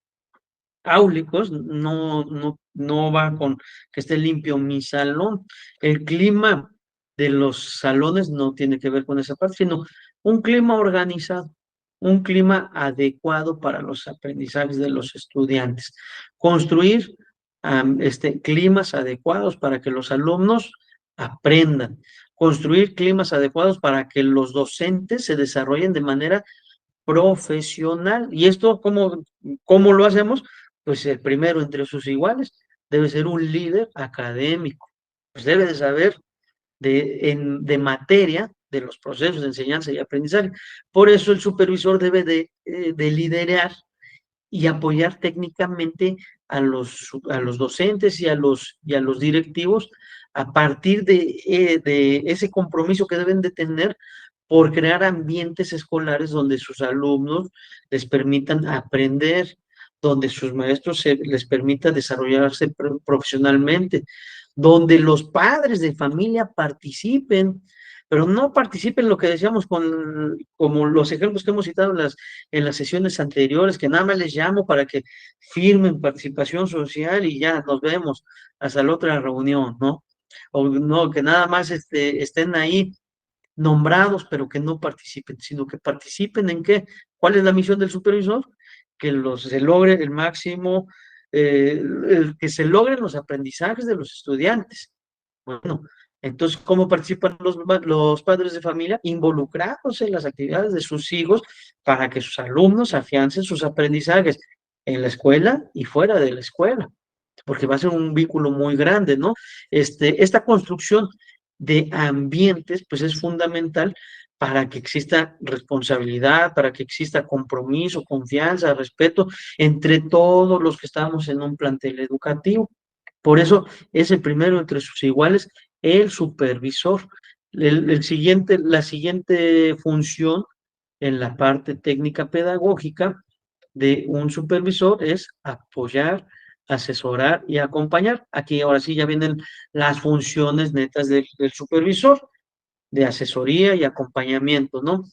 áulicos no va con que esté limpio mi salón. El clima de los salones no tiene que ver con esa parte, sino un clima organizado, un clima adecuado para los aprendizajes de los estudiantes. Construir climas adecuados para que los alumnos aprendan. Construir climas adecuados para que los docentes se desarrollen de manera profesional. ¿Y esto cómo lo hacemos? Pues el primero entre sus iguales debe ser un líder académico, pues debe de saber de materia de los procesos de enseñanza y aprendizaje. Por eso el supervisor debe de liderar y apoyar técnicamente a los docentes y a los directivos a partir de ese compromiso que deben de tener por crear ambientes escolares donde sus alumnos les permitan aprender, donde sus maestros les permita desarrollarse profesionalmente, donde los padres de familia participen, pero no participen lo que decíamos como los ejemplos que hemos citado en las sesiones anteriores, que nada más les llamo para que firmen participación social y ya nos vemos hasta la otra reunión, ¿no? O no, que nada más estén ahí nombrados, pero que no participen, sino que participen en qué. ¿Cuál es la misión del supervisor? Que se logre el máximo, que se logren los aprendizajes de los estudiantes. Bueno, entonces, ¿cómo participan los padres de familia? Involucrados en las actividades de sus hijos para que sus alumnos afiancen sus aprendizajes en la escuela y fuera de la escuela, porque va a ser un vínculo muy grande, ¿no? Esta construcción de ambientes, pues es fundamental para que exista responsabilidad, para que exista compromiso, confianza, respeto entre todos los que estamos en un plantel educativo. Por eso es el primero entre sus iguales, el supervisor. La siguiente función en la parte técnica pedagógica de un supervisor es apoyar, asesorar y acompañar. Aquí ahora sí ya vienen las funciones netas del supervisor, de asesoría y acompañamiento, ¿no?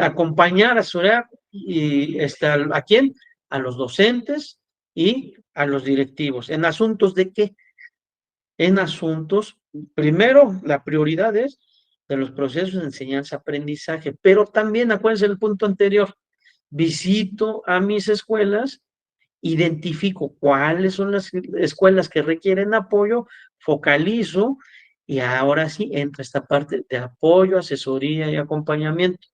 Acompañar, asesorar y ¿a quién? A los docentes y a los directivos. ¿En asuntos de qué? En asuntos, primero, la prioridad es de los procesos de enseñanza-aprendizaje, pero también, acuérdense el punto anterior, visito a mis escuelas, identifico cuáles son las escuelas que requieren apoyo, focalizo Y ahora sí entra esta parte de apoyo, asesoría y acompañamiento.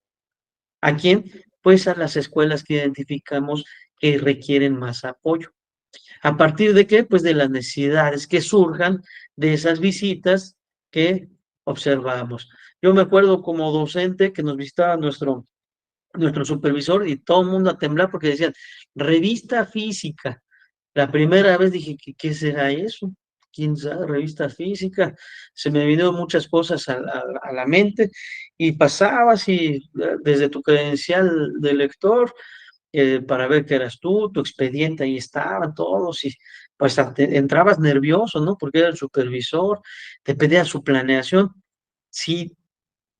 ¿A quién? Pues a las escuelas que identificamos que requieren más apoyo. ¿A partir de qué? Pues de las necesidades que surjan de esas visitas que observamos. Yo me acuerdo como docente que nos visitaba nuestro supervisor y todo el mundo a temblar porque decían, revista física. La primera vez dije, ¿qué será eso? ¿Quién sabe? Revista física. Se me vinieron muchas cosas a la mente y pasabas y desde tu credencial de lector para ver que eras tú, tu expediente, ahí estaban todos y pues entrabas nervioso, ¿no? Porque era el supervisor, te pedía su planeación. Si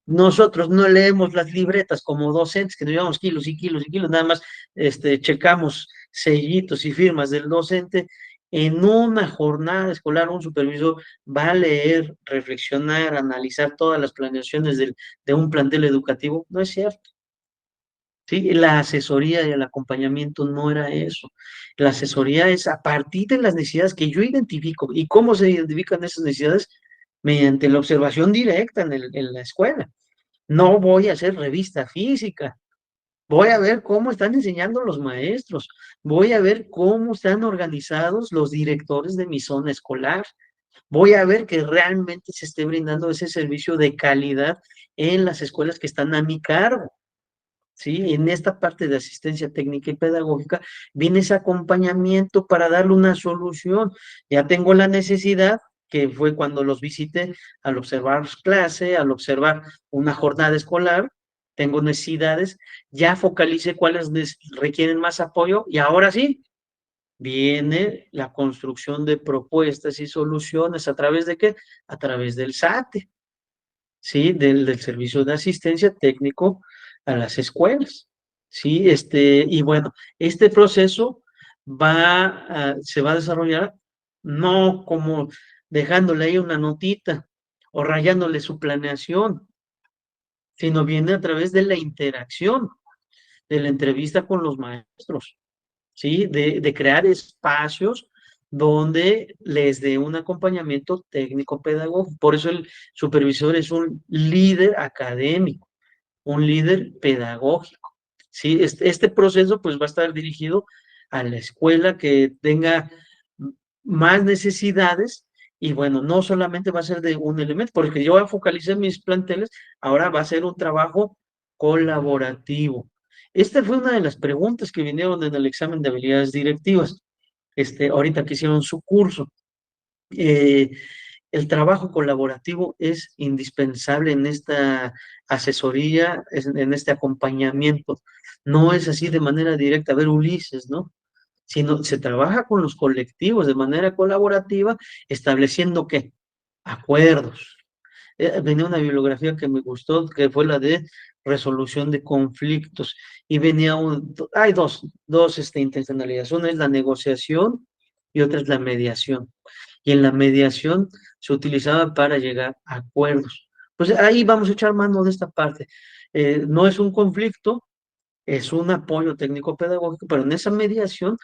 nosotros no leemos las libretas como docentes, que nos llevamos kilos y kilos y kilos, nada más checamos sellitos y firmas del docente. En una jornada escolar, un supervisor va a leer, reflexionar, analizar todas las planeaciones de un plantel educativo. No es cierto. Sí, la asesoría y el acompañamiento no era eso. La asesoría es a partir de las necesidades que yo identifico. ¿Y cómo se identifican esas necesidades? Mediante la observación directa en la escuela. No voy a hacer revista física. Voy a ver cómo están enseñando los maestros. Voy a ver cómo están organizados los directores de mi zona escolar. Voy a ver que realmente se esté brindando ese servicio de calidad en las escuelas que están a mi cargo. ¿Sí? En esta parte de asistencia técnica y pedagógica viene ese acompañamiento para darle una solución. Ya tengo la necesidad, que fue cuando los visité, al observar clase, al observar una jornada escolar, tengo necesidades, ya focalicé cuáles requieren más apoyo y ahora sí, viene la construcción de propuestas y soluciones. ¿A través de qué? A través del SATE. ¿Sí? Del servicio de asistencia técnico a las escuelas, ¿sí? Y bueno, este proceso se va a desarrollar no como dejándole ahí una notita o rayándole su planeación, sino viene a través de la interacción, de la entrevista con los maestros, ¿sí? De crear espacios donde les dé un acompañamiento técnico pedagógico. Por eso el supervisor es un líder académico, un líder pedagógico, ¿sí? Este proceso pues va a estar dirigido a la escuela que tenga más necesidades y bueno, no solamente va a ser de un elemento, porque yo voy a focalizar mis planteles, ahora va a ser un trabajo colaborativo. Esta fue una de las preguntas que vinieron en el examen de habilidades directivas, ahorita que hicieron su curso. Eh, el trabajo colaborativo es indispensable en esta asesoría, en este acompañamiento. No es así de manera directa, a ver, Ulises, ¿no? Sino se trabaja con los colectivos de manera colaborativa, estableciendo ¿qué? Acuerdos. Venía una bibliografía que me gustó, que fue la de resolución de conflictos, y venía hay dos intencionalidades, una es la negociación y otra es la mediación, y en la mediación se utilizaba para llegar a acuerdos. Pues ahí vamos a echar mano de esta parte. No es un conflicto, es un apoyo técnico pedagógico, pero en esa mediación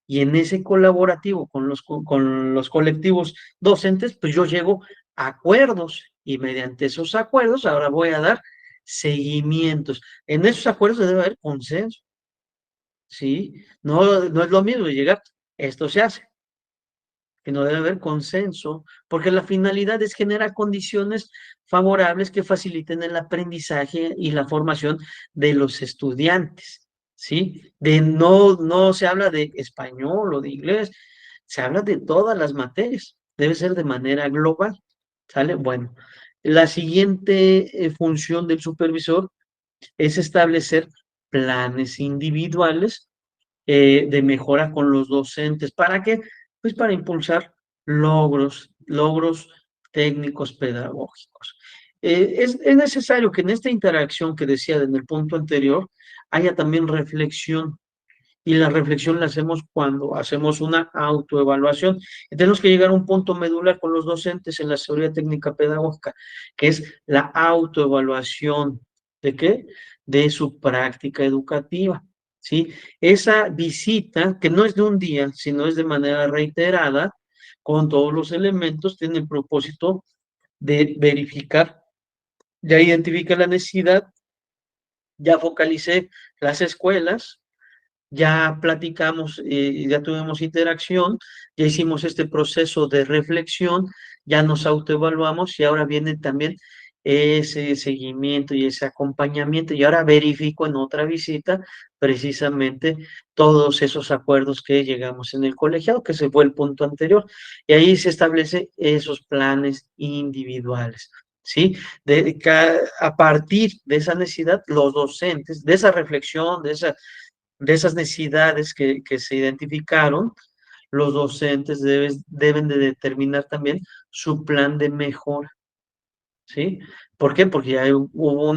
y en ese colaborativo con los colectivos docentes, pues yo llego a acuerdos y mediante esos acuerdos ahora voy a dar seguimientos. En esos acuerdos debe haber consenso, ¿sí? No es lo mismo llegar, esto se hace, que no debe haber consenso, porque la finalidad es generar condiciones favorables que faciliten el aprendizaje y la formación de los estudiantes, ¿sí? No se habla de español o de inglés, se habla de todas las materias, debe ser de manera global, ¿sale? Bueno, la siguiente función del supervisor es establecer planes individuales de mejora con los docentes. ¿Para qué? Pues para impulsar logros técnicos pedagógicos. Es necesario que en esta interacción que decía en el punto anterior haya también reflexión. Y la reflexión la hacemos cuando hacemos una autoevaluación. Y tenemos que llegar a un punto medular con los docentes en la teoría técnica pedagógica, que es la autoevaluación. ¿De qué? De su práctica educativa. ¿Sí? Esa visita, que no es de un día, sino es de manera reiterada, con todos los elementos, tiene el propósito de verificar. Ya identifiqué la necesidad, ya focalicé las escuelas, ya platicamos, ya tuvimos interacción, ya hicimos este proceso de reflexión, ya nos autoevaluamos y ahora viene también ese seguimiento y ese acompañamiento. Y ahora verifico en otra visita precisamente todos esos acuerdos que llegamos en el colegiado, que se fue el punto anterior. Y ahí se establecen esos planes individuales. ¿Sí? A partir de esa necesidad, los docentes, de esa reflexión, de esas necesidades que se identificaron, los docentes deben de determinar también su plan de mejora, ¿sí? ¿Por qué? Porque ya hubo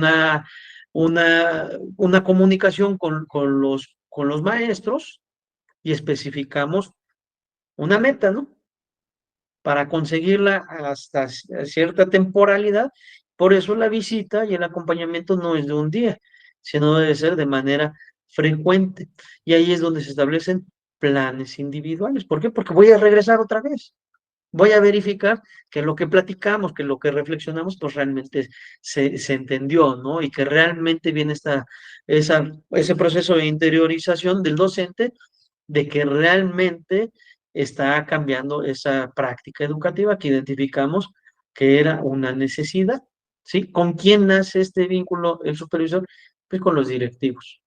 una comunicación con los maestros y especificamos una meta, ¿no? Para conseguirla hasta cierta temporalidad. Por eso la visita y el acompañamiento no es de un día, sino debe ser de manera frecuente. Y ahí es donde se establecen planes individuales. ¿Por qué? Porque voy a regresar otra vez. Voy a verificar que lo que platicamos, que lo que reflexionamos, pues realmente se entendió, ¿no? Y que realmente viene ese proceso de interiorización del docente de que realmente está cambiando esa práctica educativa que identificamos que era una necesidad, ¿sí? ¿Con quién nace este vínculo el supervisor? Pues con los directivos,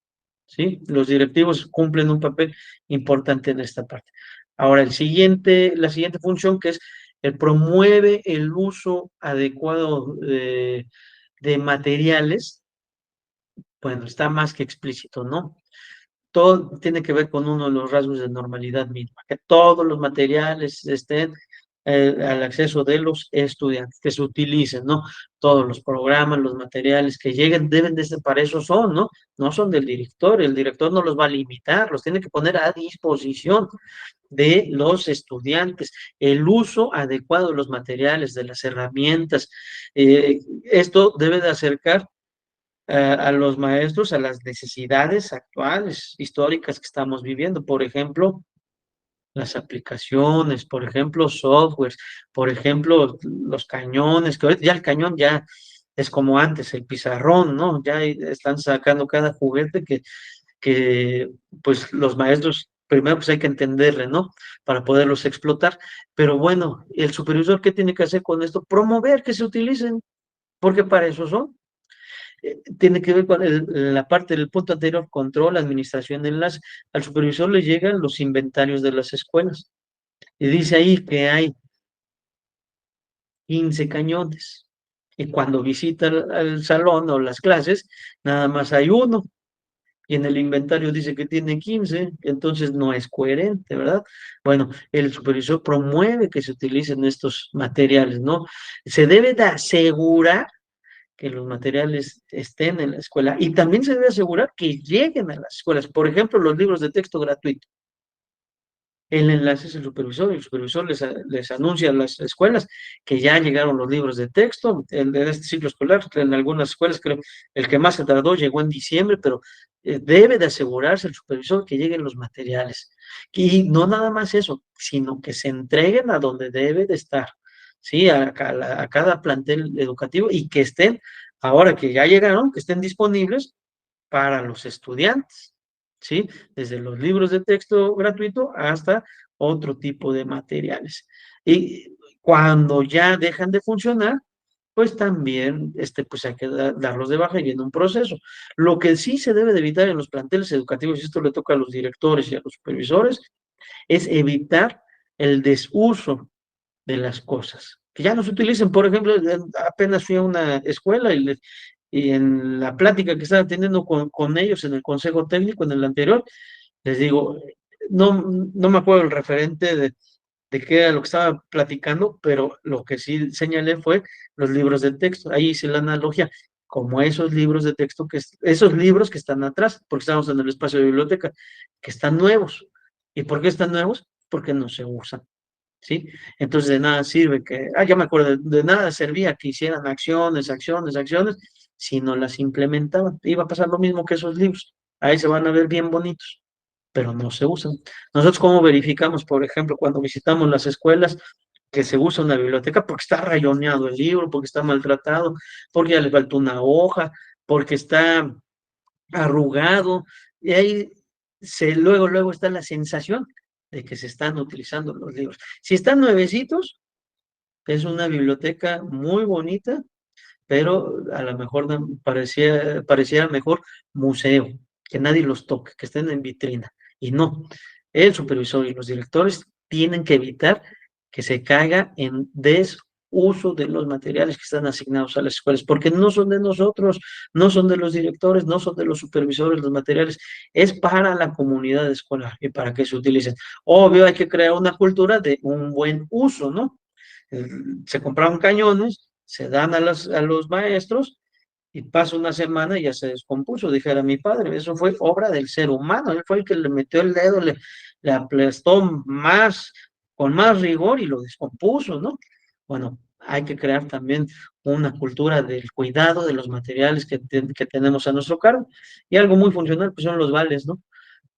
¿sí? Los directivos cumplen un papel importante en esta parte. Ahora, la siguiente función que es el promueve el uso adecuado de materiales, bueno, está más que explícito, ¿no? Todo tiene que ver con uno de los rasgos de normalidad misma, que todos los materiales estén al acceso de los estudiantes, que se utilicen, ¿no? Todos los programas, los materiales que lleguen deben de ser, para eso son, ¿no? No son del director, el director no los va a limitar, los tiene que poner a disposición de los estudiantes, el uso adecuado de los materiales, de las herramientas. Esto debe de acercar a los maestros a las necesidades actuales, históricas que estamos viviendo. Por ejemplo, las aplicaciones, por ejemplo, softwares, por ejemplo, los cañones, que ya el cañón ya es como antes, el pizarrón, ¿no? Ya están sacando cada juguete que pues los maestros, primero pues hay que entenderle, ¿no? Para poderlos explotar. Pero bueno, el supervisor, ¿qué tiene que hacer con esto? Promover que se utilicen, porque para eso son. Tiene que ver con la parte del punto anterior, control, administración de enlace. Al supervisor le llegan los inventarios de las escuelas y dice ahí que hay 15 cañones. Y cuando visita el salón o las clases, nada más hay uno. Y en el inventario dice que tiene 15, entonces no es coherente, ¿verdad? Bueno, el supervisor promueve que se utilicen estos materiales, ¿no? Se debe de asegurar que los materiales estén en la escuela y también se debe asegurar que lleguen a las escuelas. Por ejemplo, los libros de texto gratuitos. El enlace es el supervisor les anuncia a las escuelas que ya llegaron los libros de texto en este ciclo escolar. En algunas escuelas, creo, el que más se tardó llegó en diciembre, pero debe de asegurarse el supervisor que lleguen los materiales. Y no nada más eso, sino que se entreguen a donde debe de estar, ¿sí? A cada plantel educativo y que estén, ahora que ya llegaron, que estén disponibles para los estudiantes, ¿sí? Desde los libros de texto gratuito hasta otro tipo de materiales. Y cuando ya dejan de funcionar, pues también pues hay que darlos de baja y viene un proceso. Lo que sí se debe de evitar en los planteles educativos, y esto le toca a los directores y a los supervisores, es evitar el desuso de las cosas. Que ya no se utilicen, por ejemplo, apenas fui a una escuela y en la plática que estaba teniendo con ellos en el consejo técnico, en el anterior, les digo, no me acuerdo el referente de qué era lo que estaba platicando, pero lo que sí señalé fue los libros de texto. Ahí hice la analogía, como esos libros de texto, esos libros que están atrás, porque estamos en el espacio de biblioteca, que están nuevos. ¿Y por qué están nuevos? Porque no se usan. ¿Sí? Entonces de nada sirve ya me acuerdo, de nada servía que hicieran acciones, acciones, acciones, si no las implementaban. Iba a pasar lo mismo que esos libros. Ahí se van a ver bien bonitos, pero no se usan. Nosotros cómo verificamos, por ejemplo, cuando visitamos las escuelas, que se usa una biblioteca porque está rayoneado el libro, porque está maltratado, porque ya le falta una hoja, porque está arrugado, y ahí luego está la sensación de que se están utilizando los libros. Si están nuevecitos, es una biblioteca muy bonita, pero a lo mejor pareciera mejor museo, que nadie los toque, que estén en vitrina. Y no, el supervisor y los directores tienen que evitar que se caiga en desuso de los materiales que están asignados a las escuelas, porque no son de nosotros, no son de los directores, no son de los supervisores los materiales, es para la comunidad escolar y para que se utilicen. Obvio, hay que crear una cultura de un buen uso, ¿no? Se compraron cañones, se dan a los maestros y pasa una semana y ya se descompuso, dijera mi padre. Eso fue obra del ser humano. Él fue el que le metió el dedo, le aplastó más, con más rigor y lo descompuso, ¿no? Bueno, hay que crear también una cultura del cuidado de los materiales que tenemos a nuestro cargo. Y algo muy funcional, pues son los vales, ¿no?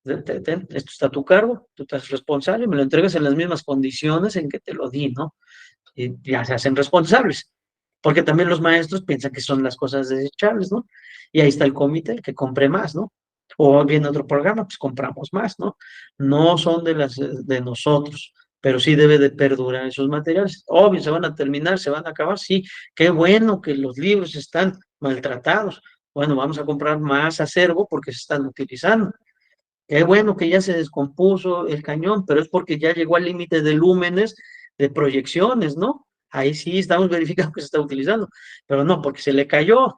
Esto está a tu cargo, tú estás responsable, me lo entregas en las mismas condiciones en que te lo di, ¿no? Y ya se hacen responsables, porque también los maestros piensan que son las cosas desechables, ¿no? Y ahí está el comité, el que compre más, ¿no? O viene otro programa, pues compramos más, ¿no? No son de nosotros, pero sí debe de perdurar esos materiales. Obvio, se van a terminar, se van a acabar, sí. Qué bueno que los libros están maltratados. Bueno, vamos a comprar más acervo porque se están utilizando. Qué bueno que ya se descompuso el cañón, pero es porque ya llegó al límite de lúmenes de proyecciones, ¿no? Ahí sí estamos verificando que se está utilizando, pero no, porque se le cayó,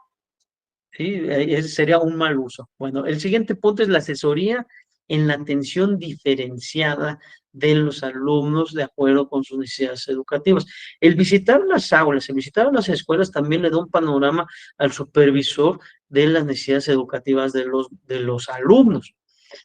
¿sí? Ese sería un mal uso. Bueno, el siguiente punto es la asesoría en la atención diferenciada de los alumnos de acuerdo con sus necesidades educativas. El visitar las aulas, el visitar las escuelas también le da un panorama al supervisor de las necesidades educativas de los alumnos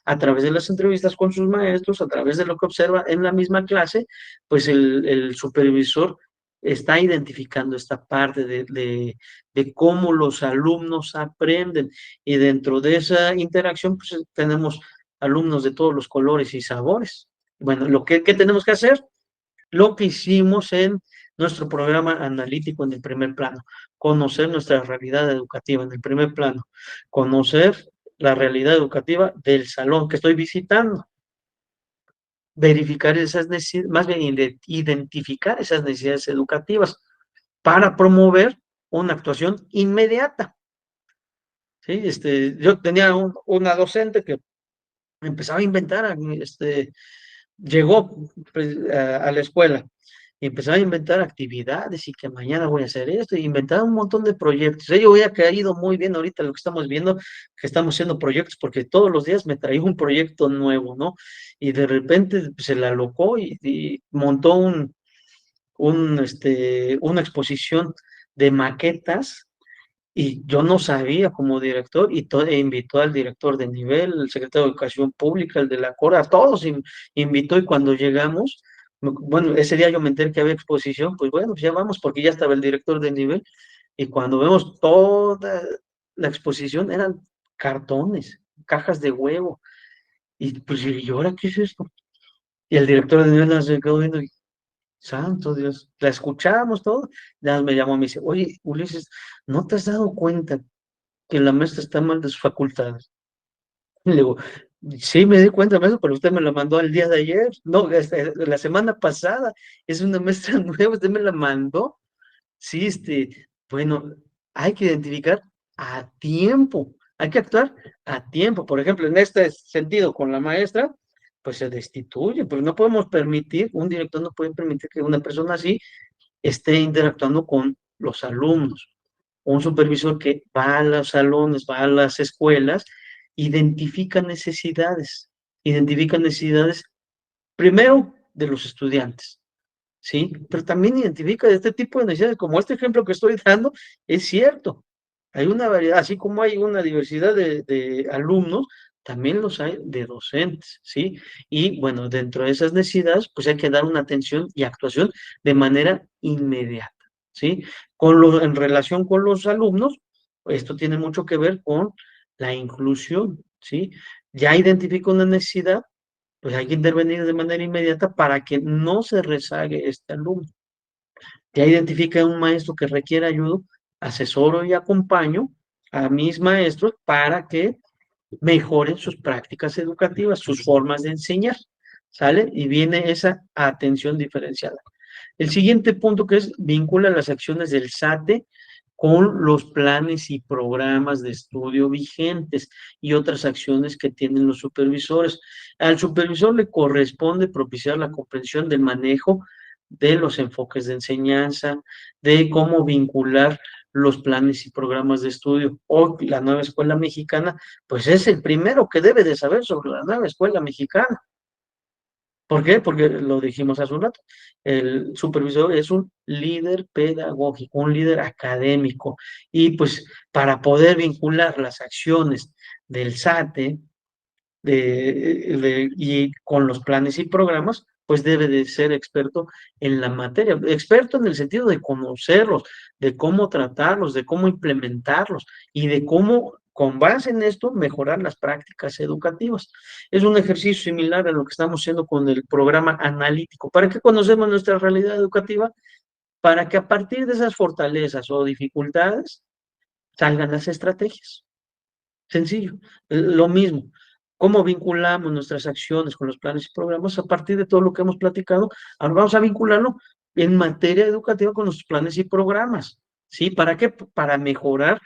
a través de las entrevistas con sus maestros, a través de lo que observa en la misma clase, pues el supervisor está identificando esta parte de cómo los alumnos aprenden y dentro de esa interacción pues tenemos alumnos de todos los colores y sabores. Bueno, ¿qué tenemos que hacer? Lo que hicimos en nuestro programa analítico en el primer plano, conocer nuestra realidad educativa en el primer plano, conocer la realidad educativa del salón que estoy visitando, verificar esas necesidades, más bien identificar esas necesidades educativas para promover una actuación inmediata. ¿Sí? Yo tenía una docente que empezaba a inventar, llegó pues, a la escuela y empezaba a inventar actividades y que mañana voy a hacer esto, y inventaba un montón de proyectos. Ello había caído muy bien ahorita lo que estamos viendo, que estamos haciendo proyectos, porque todos los días me traía un proyecto nuevo, ¿no? Y de repente pues, se la alocó y montó una exposición de maquetas y yo no sabía como director e invitó al director de nivel, el secretario de Educación Pública, el de la Cora, a todos invitó y cuando llegamos, bueno, ese día yo me enteré que había exposición, pues bueno, pues ya vamos porque ya estaba el director de nivel y cuando vemos toda la exposición eran cartones, cajas de huevo y pues ¿y ahora qué es esto? Y el director de nivel nos quedó viendo y, santo Dios, la escuchamos todo, ya me llamó y me dice, oye, Ulises, ¿no te has dado cuenta que la maestra está mal de sus facultades? Y le digo, sí, me di cuenta, maestra, pero usted me la mandó el día de ayer, no, la semana pasada, es una maestra nueva, usted me la mandó. Sí, bueno, hay que identificar a tiempo, hay que actuar a tiempo. Por ejemplo, en este sentido, con la maestra, pues se destituye, pues no podemos permitir, un director no puede permitir que una persona así esté interactuando con los alumnos. Un supervisor que va a los salones, va a las escuelas, identifica necesidades primero de los estudiantes, ¿sí? Pero también identifica este tipo de necesidades, como este ejemplo que estoy dando, es cierto. Hay una variedad, así como hay una diversidad de alumnos, también los hay de docentes, ¿sí? Y bueno, dentro de esas necesidades, pues hay que dar una atención y actuación de manera inmediata, ¿sí? En relación con los alumnos, esto tiene mucho que ver con la inclusión, ¿sí? Ya identifico una necesidad, pues hay que intervenir de manera inmediata para que no se rezague este alumno. Ya identifica un maestro que requiere ayuda, asesoro y acompaño a mis maestros para que mejoren sus prácticas educativas, sus formas de enseñar, ¿sale? Y viene esa atención diferenciada. El siguiente punto que es vincula las acciones del SATE con los planes y programas de estudio vigentes y otras acciones que tienen los supervisores. Al supervisor le corresponde propiciar la comprensión del manejo de los enfoques de enseñanza, de cómo vincular los planes y programas de estudio. Hoy la nueva escuela mexicana, pues es el primero que debe de saber sobre la nueva escuela mexicana. ¿Por qué? Porque lo dijimos hace un rato. El supervisor es un líder pedagógico, un líder académico. Y pues para poder vincular las acciones del SATE y con los planes y programas, pues debe de ser experto en la materia. Experto en el sentido de conocerlos, de cómo tratarlos, de cómo implementarlos y de cómo, con base en esto, mejorar las prácticas educativas. Es un ejercicio similar a lo que estamos haciendo con el programa analítico. ¿Para qué conocemos nuestra realidad educativa? Para que a partir de esas fortalezas o dificultades salgan las estrategias. Sencillo, lo mismo. ¿Cómo vinculamos nuestras acciones con los planes y programas? A partir de todo lo que hemos platicado, ahora vamos a vincularlo en materia educativa con los planes y programas. ¿Sí? ¿Para qué? Para mejorar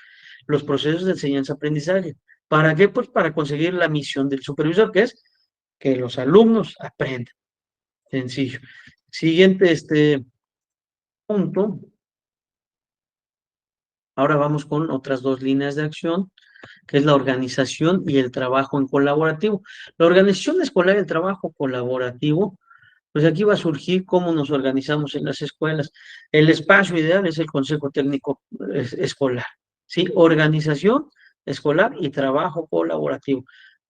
los procesos de enseñanza-aprendizaje. ¿Para qué? Pues para conseguir la misión del supervisor, que es que los alumnos aprendan. Sencillo. Siguiente punto. Ahora vamos con otras dos líneas de acción, que es la organización y el trabajo en colaborativo. La organización escolar y el trabajo colaborativo, pues aquí va a surgir cómo nos organizamos en las escuelas. El espacio ideal es el Consejo Técnico Escolar, ¿sí? Organización escolar y trabajo colaborativo.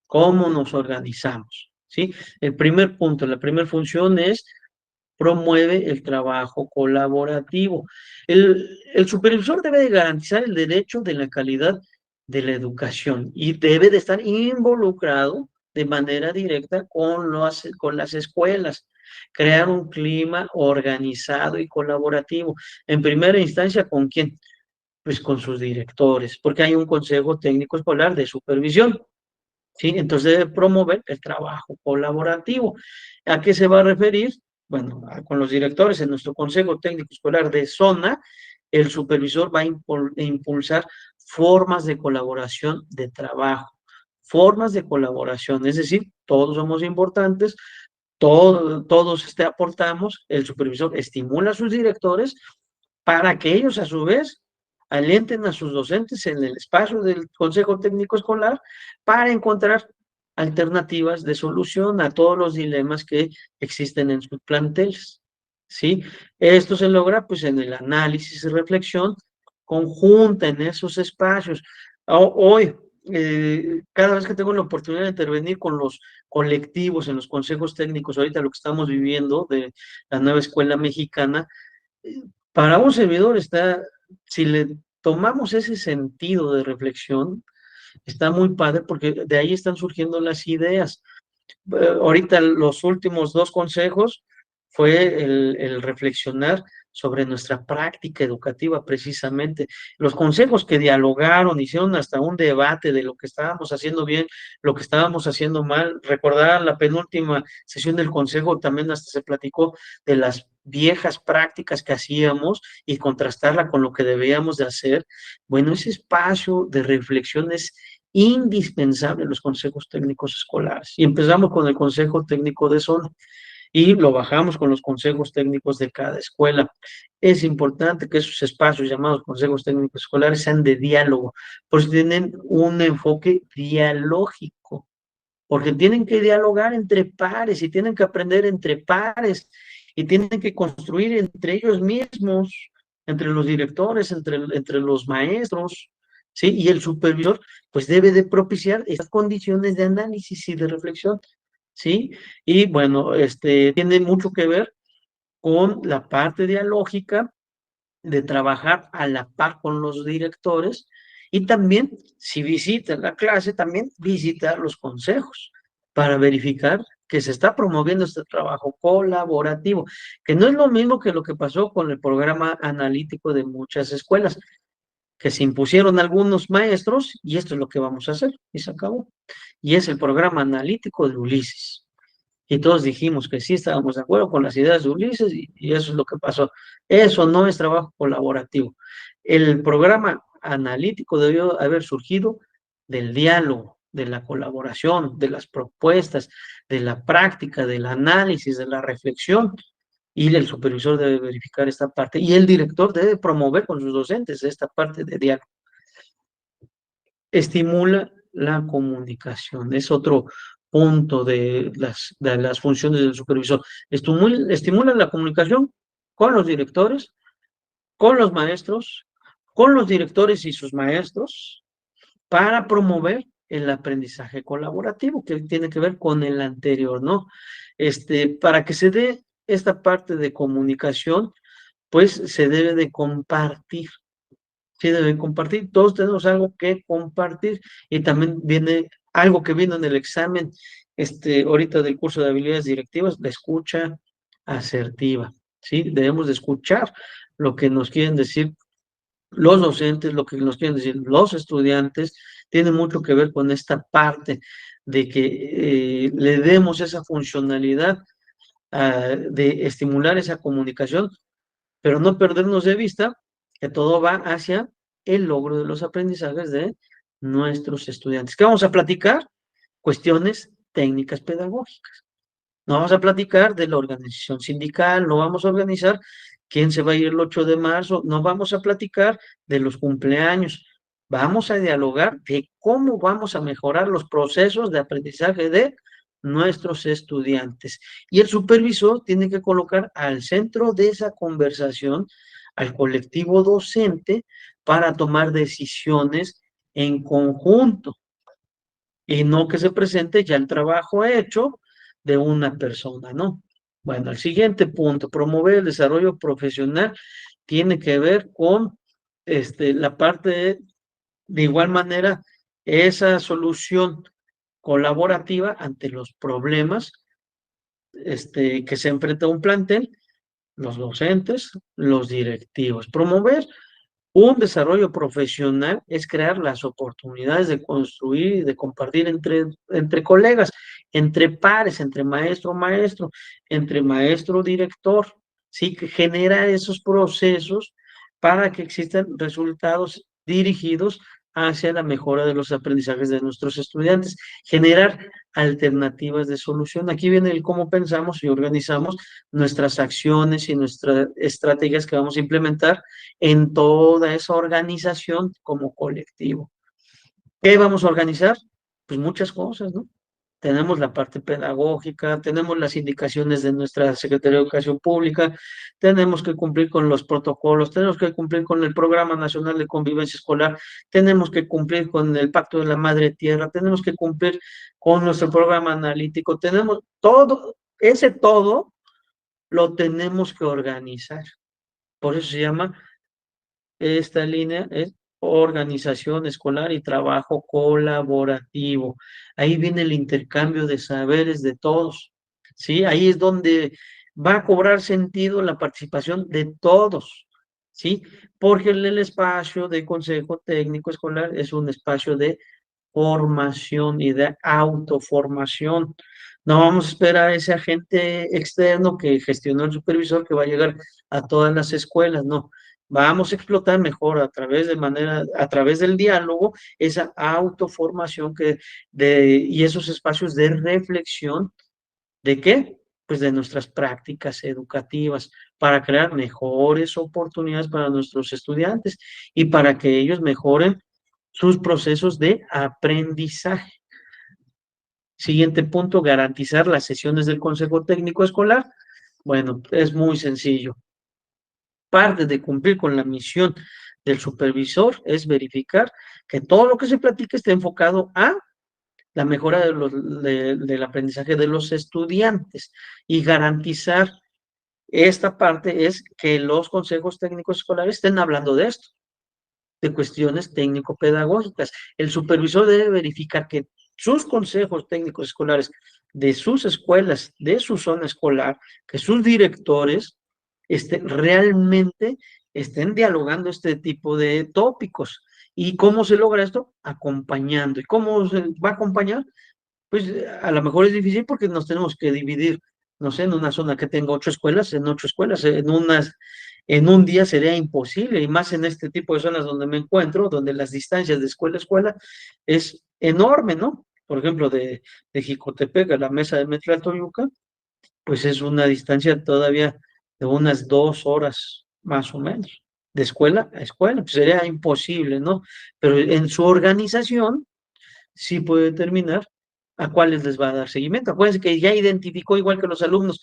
¿Cómo nos organizamos? ¿Sí? El primer punto, la primera función es promueve el trabajo colaborativo. El supervisor debe de garantizar el derecho de la calidad de la educación y debe de estar involucrado de manera directa con las escuelas, crear un clima organizado y colaborativo. En primera instancia, ¿con quién? Pues con sus directores, porque hay un consejo técnico escolar de supervisión. ¿Sí? Entonces debe promover el trabajo colaborativo. ¿A qué se va a referir? Bueno, con los directores en nuestro Consejo Técnico Escolar de zona, el supervisor va a impulsar formas de colaboración de trabajo, formas de colaboración, es decir, todos somos importantes, todos aportamos, el supervisor estimula a sus directores para que ellos a su vez alienten a sus docentes en el espacio del Consejo Técnico Escolar para encontrar alternativas de solución a todos los dilemas que existen en sus planteles. ¿Sí? Esto se logra pues en el análisis y reflexión conjunta en esos espacios. Hoy, cada vez que tengo la oportunidad de intervenir con los colectivos en los consejos técnicos, ahorita lo que estamos viviendo de la nueva escuela mexicana, para un servidor está, si le tomamos ese sentido de reflexión, está muy padre porque de ahí están surgiendo las ideas. Ahorita los últimos dos consejos fue el reflexionar sobre nuestra práctica educativa precisamente. Los consejos que dialogaron, hicieron hasta un debate de lo que estábamos haciendo bien, lo que estábamos haciendo mal. Recordar la penúltima sesión del consejo también hasta se platicó de las viejas prácticas que hacíamos y contrastarla con lo que debíamos de hacer. Bueno, ese espacio de reflexión es indispensable en los consejos técnicos escolares. Y empezamos con el consejo técnico de zona y lo bajamos con los consejos técnicos de cada escuela. Es importante que esos espacios llamados consejos técnicos escolares sean de diálogo, porque tienen un enfoque dialógico, porque tienen que dialogar entre pares y tienen que aprender entre pares y tienen que construir entre ellos mismos, entre los directores, entre los maestros, ¿sí? Y el supervisor, pues debe de propiciar estas condiciones de análisis y de reflexión, ¿sí? Y bueno, tiene mucho que ver con la parte dialógica de trabajar a la par con los directores y también, si visitan la clase, también visitar los consejos para verificar que se está promoviendo este trabajo colaborativo, que no es lo mismo que lo que pasó con el programa analítico de muchas escuelas, que se impusieron algunos maestros y esto es lo que vamos a hacer, y se acabó. Y es el programa analítico de Ulises. Y todos dijimos que sí estábamos de acuerdo con las ideas de Ulises y eso es lo que pasó. Eso no es trabajo colaborativo. El programa analítico debió haber surgido del diálogo, de la colaboración, de las propuestas, de la práctica, del análisis, de la reflexión. Y el supervisor debe verificar esta parte y el director debe promover con sus docentes esta parte de diálogo. Estimula la comunicación, es otro punto de las funciones del supervisor. Estimula la comunicación con los directores, con los maestros, con los directores y sus maestros, para promover el aprendizaje colaborativo, que tiene que ver con el anterior, ¿no? Para que se dé esta parte de comunicación, pues se debe de compartir. Sí, deben compartir. Todos tenemos algo que compartir y también viene algo que vino en el examen, ahorita del curso de habilidades directivas, la escucha asertiva. Sí, debemos de escuchar lo que nos quieren decir los docentes, lo que nos quieren decir los estudiantes, tiene mucho que ver con esta parte de que le demos esa funcionalidad de estimular esa comunicación, pero no perdernos de vista que todo va hacia el logro de los aprendizajes de nuestros estudiantes. ¿Qué vamos a platicar? Cuestiones técnicas pedagógicas. No vamos a platicar de la organización sindical, no vamos a organizar quién se va a ir el 8 de marzo, no vamos a platicar de los cumpleaños. Vamos a dialogar de cómo vamos a mejorar los procesos de aprendizaje de nuestros estudiantes. Y el supervisor tiene que colocar al centro de esa conversación al colectivo docente para tomar decisiones en conjunto y no que se presente ya el trabajo hecho de una persona, ¿no? Bueno, el siguiente punto, promover el desarrollo profesional, tiene que ver con la parte de igual manera, esa solución colaborativa ante los problemas que se enfrenta un plantel, los docentes, los directivos. Promover un desarrollo profesional es crear las oportunidades de construir y de compartir entre colegas, entre pares, entre maestro, entre maestro-director, ¿sí? Que genera esos procesos para que existan resultados dirigidos hacia la mejora de los aprendizajes de nuestros estudiantes, generar alternativas de solución. Aquí viene el cómo pensamos y organizamos nuestras acciones y nuestras estrategias que vamos a implementar en toda esa organización como colectivo. ¿Qué vamos a organizar? Pues muchas cosas, ¿no? Tenemos la parte pedagógica, tenemos las indicaciones de nuestra Secretaría de Educación Pública, tenemos que cumplir con los protocolos, tenemos que cumplir con el Programa Nacional de Convivencia Escolar, tenemos que cumplir con el Pacto de la Madre Tierra, tenemos que cumplir con nuestro programa analítico, tenemos todo, ese todo lo tenemos que organizar. Por eso se llama esta línea es organización escolar y trabajo colaborativo. Ahí viene el intercambio de saberes de todos, ¿sí? Ahí es donde va a cobrar sentido la participación de todos, ¿sí? Porque el espacio de consejo técnico escolar es un espacio de formación y de autoformación. No vamos a esperar a ese agente externo que gestionó el supervisor que va a llegar a todas las escuelas, no. Vamos a explotar mejor a través del diálogo, esa autoformación y esos espacios de reflexión. ¿De qué? Pues de nuestras prácticas educativas para crear mejores oportunidades para nuestros estudiantes y para que ellos mejoren sus procesos de aprendizaje. Siguiente punto, garantizar las sesiones del Consejo Técnico Escolar. Bueno, es muy sencillo. Parte de cumplir con la misión del supervisor es verificar que todo lo que se platique esté enfocado a la mejora del aprendizaje de los estudiantes y garantizar esta parte es que los consejos técnicos escolares estén hablando de esto, de cuestiones técnico-pedagógicas. El supervisor debe verificar que sus consejos técnicos escolares de sus escuelas, de su zona escolar, que sus directores realmente estén dialogando este tipo de tópicos. ¿Y cómo se logra esto? Acompañando. ¿Y cómo se va a acompañar? Pues a lo mejor es difícil porque nos tenemos que dividir, no sé, en una zona que tenga 8 escuelas, en 8 escuelas, en un día sería imposible, y más en este tipo de zonas donde me encuentro, donde las distancias de escuela a escuela es enorme, ¿no? Por ejemplo, de Jicotepec a la mesa de Metlaltoyuca, pues es una distancia todavía de unas 2 horas más o menos, de escuela a escuela, pues sería imposible, ¿no? Pero en su organización sí puede determinar a cuáles les va a dar seguimiento. Acuérdense que ya identificó, igual que los alumnos,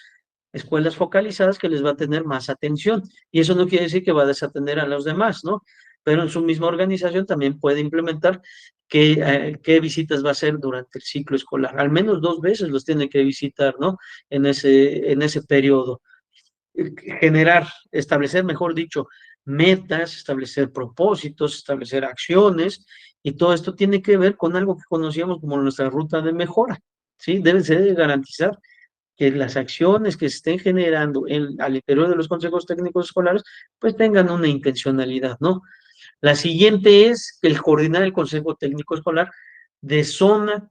escuelas focalizadas que les va a tener más atención. Y eso no quiere decir que va a desatender a los demás, ¿no? Pero en su misma organización también puede implementar qué visitas va a hacer durante el ciclo escolar. Al menos 2 veces los tiene que visitar, ¿no? En ese periodo. Generar, establecer, mejor dicho, metas, establecer propósitos, establecer acciones, y todo esto tiene que ver con algo que conocíamos como nuestra ruta de mejora, ¿sí? Debe ser de garantizar que las acciones que se estén generando al interior de los consejos técnicos escolares, pues tengan una intencionalidad, ¿no? La siguiente es el coordinar el consejo técnico escolar de zona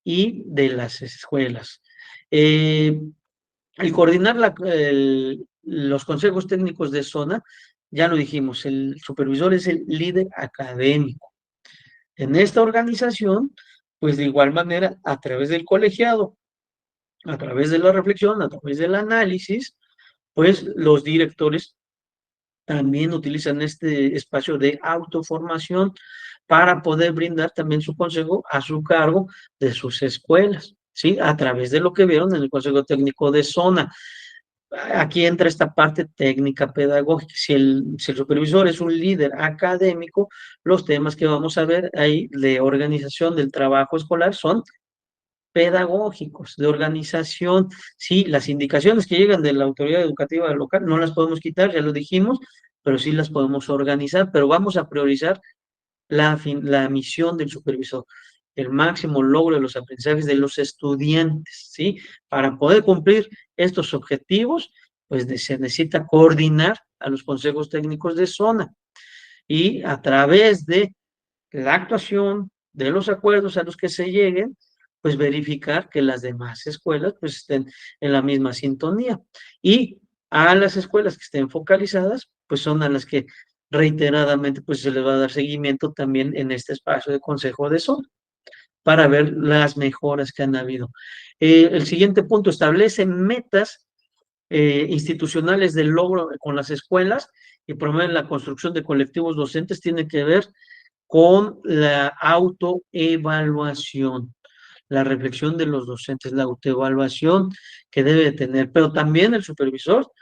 y de las escuelas. Eh, el coordinar los consejos técnicos de zona, ya lo dijimos, el supervisor es el líder académico. En esta organización, pues de igual manera, a través del colegiado, a través de la reflexión, a través del análisis, pues los directores también utilizan este espacio de autoformación para poder brindar también su consejo a su cargo de sus escuelas, ¿sí? A través de lo que vieron en el Consejo Técnico de Zona. Aquí entra esta parte técnica pedagógica. Si el supervisor es un líder académico, los temas que vamos a ver ahí de organización del trabajo escolar son pedagógicos, de organización. Sí, las indicaciones que llegan de la autoridad educativa local no las podemos quitar, ya lo dijimos, pero sí las podemos organizar, pero vamos a priorizar la misión del supervisor, el máximo logro de los aprendizajes de los estudiantes, ¿sí? Para poder cumplir estos objetivos, pues se necesita coordinar a los consejos técnicos de zona, y a través de la actuación, de los acuerdos a los que se lleguen, pues verificar que las demás escuelas pues estén en la misma sintonía. Y a las escuelas que estén focalizadas, pues son a las que reiteradamente pues se les va a dar seguimiento también en este espacio de consejo de zona para ver las mejoras que han habido. El siguiente punto establece metas institucionales de logro con las escuelas y promueve la construcción de colectivos docentes. Tiene que ver con la autoevaluación, la reflexión de los docentes, la autoevaluación que debe tener, pero también el supervisor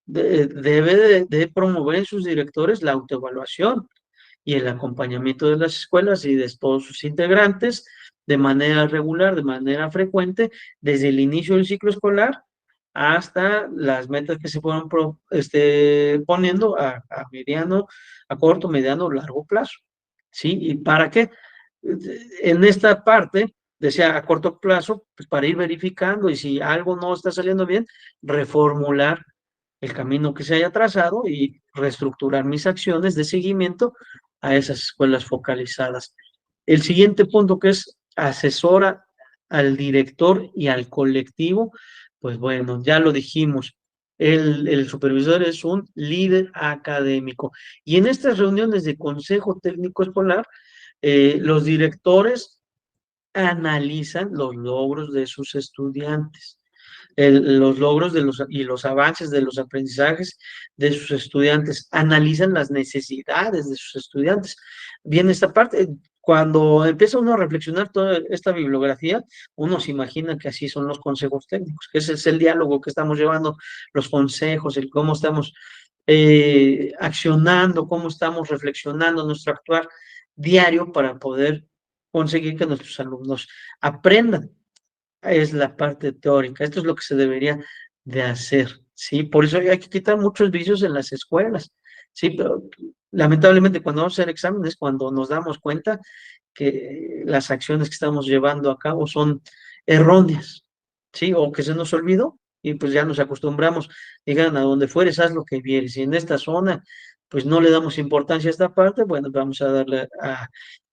debe de promover en sus directores la autoevaluación y el acompañamiento de las escuelas y de todos sus integrantes de manera regular, de manera frecuente, desde el inicio del ciclo escolar hasta las metas que se fueron poniendo a mediano, a corto, mediano, largo plazo. ¿Sí? ¿Y para qué? En esta parte, decía a corto plazo, pues para ir verificando, y si algo no está saliendo bien, reformular el camino que se haya trazado y reestructurar mis acciones de seguimiento a esas escuelas focalizadas. El siguiente punto, que es asesora al director y al colectivo, pues bueno, ya lo dijimos, el supervisor es un líder académico, y en estas reuniones de consejo técnico escolar, los directores analizan los logros de sus estudiantes, los logros y los avances de los aprendizajes de sus estudiantes, analizan las necesidades de sus estudiantes. Bien, esta parte, cuando empieza uno a reflexionar toda esta bibliografía, uno se imagina que así son los consejos técnicos, que ese es el diálogo que estamos llevando, los consejos, el cómo estamos accionando, cómo estamos reflexionando nuestro actuar diario para poder conseguir que nuestros alumnos aprendan. Es la parte teórica. Esto es lo que se debería de hacer, ¿sí? Por eso hay que quitar muchos vicios en las escuelas, ¿sí? Pero lamentablemente cuando vamos a hacer exámenes, cuando nos damos cuenta que las acciones que estamos llevando a cabo son erróneas, ¿sí? O que se nos olvidó y pues ya nos acostumbramos, digan, a donde fueres, haz lo que vieres. Y en esta zona, pues no le damos importancia a esta parte, bueno, vamos a darle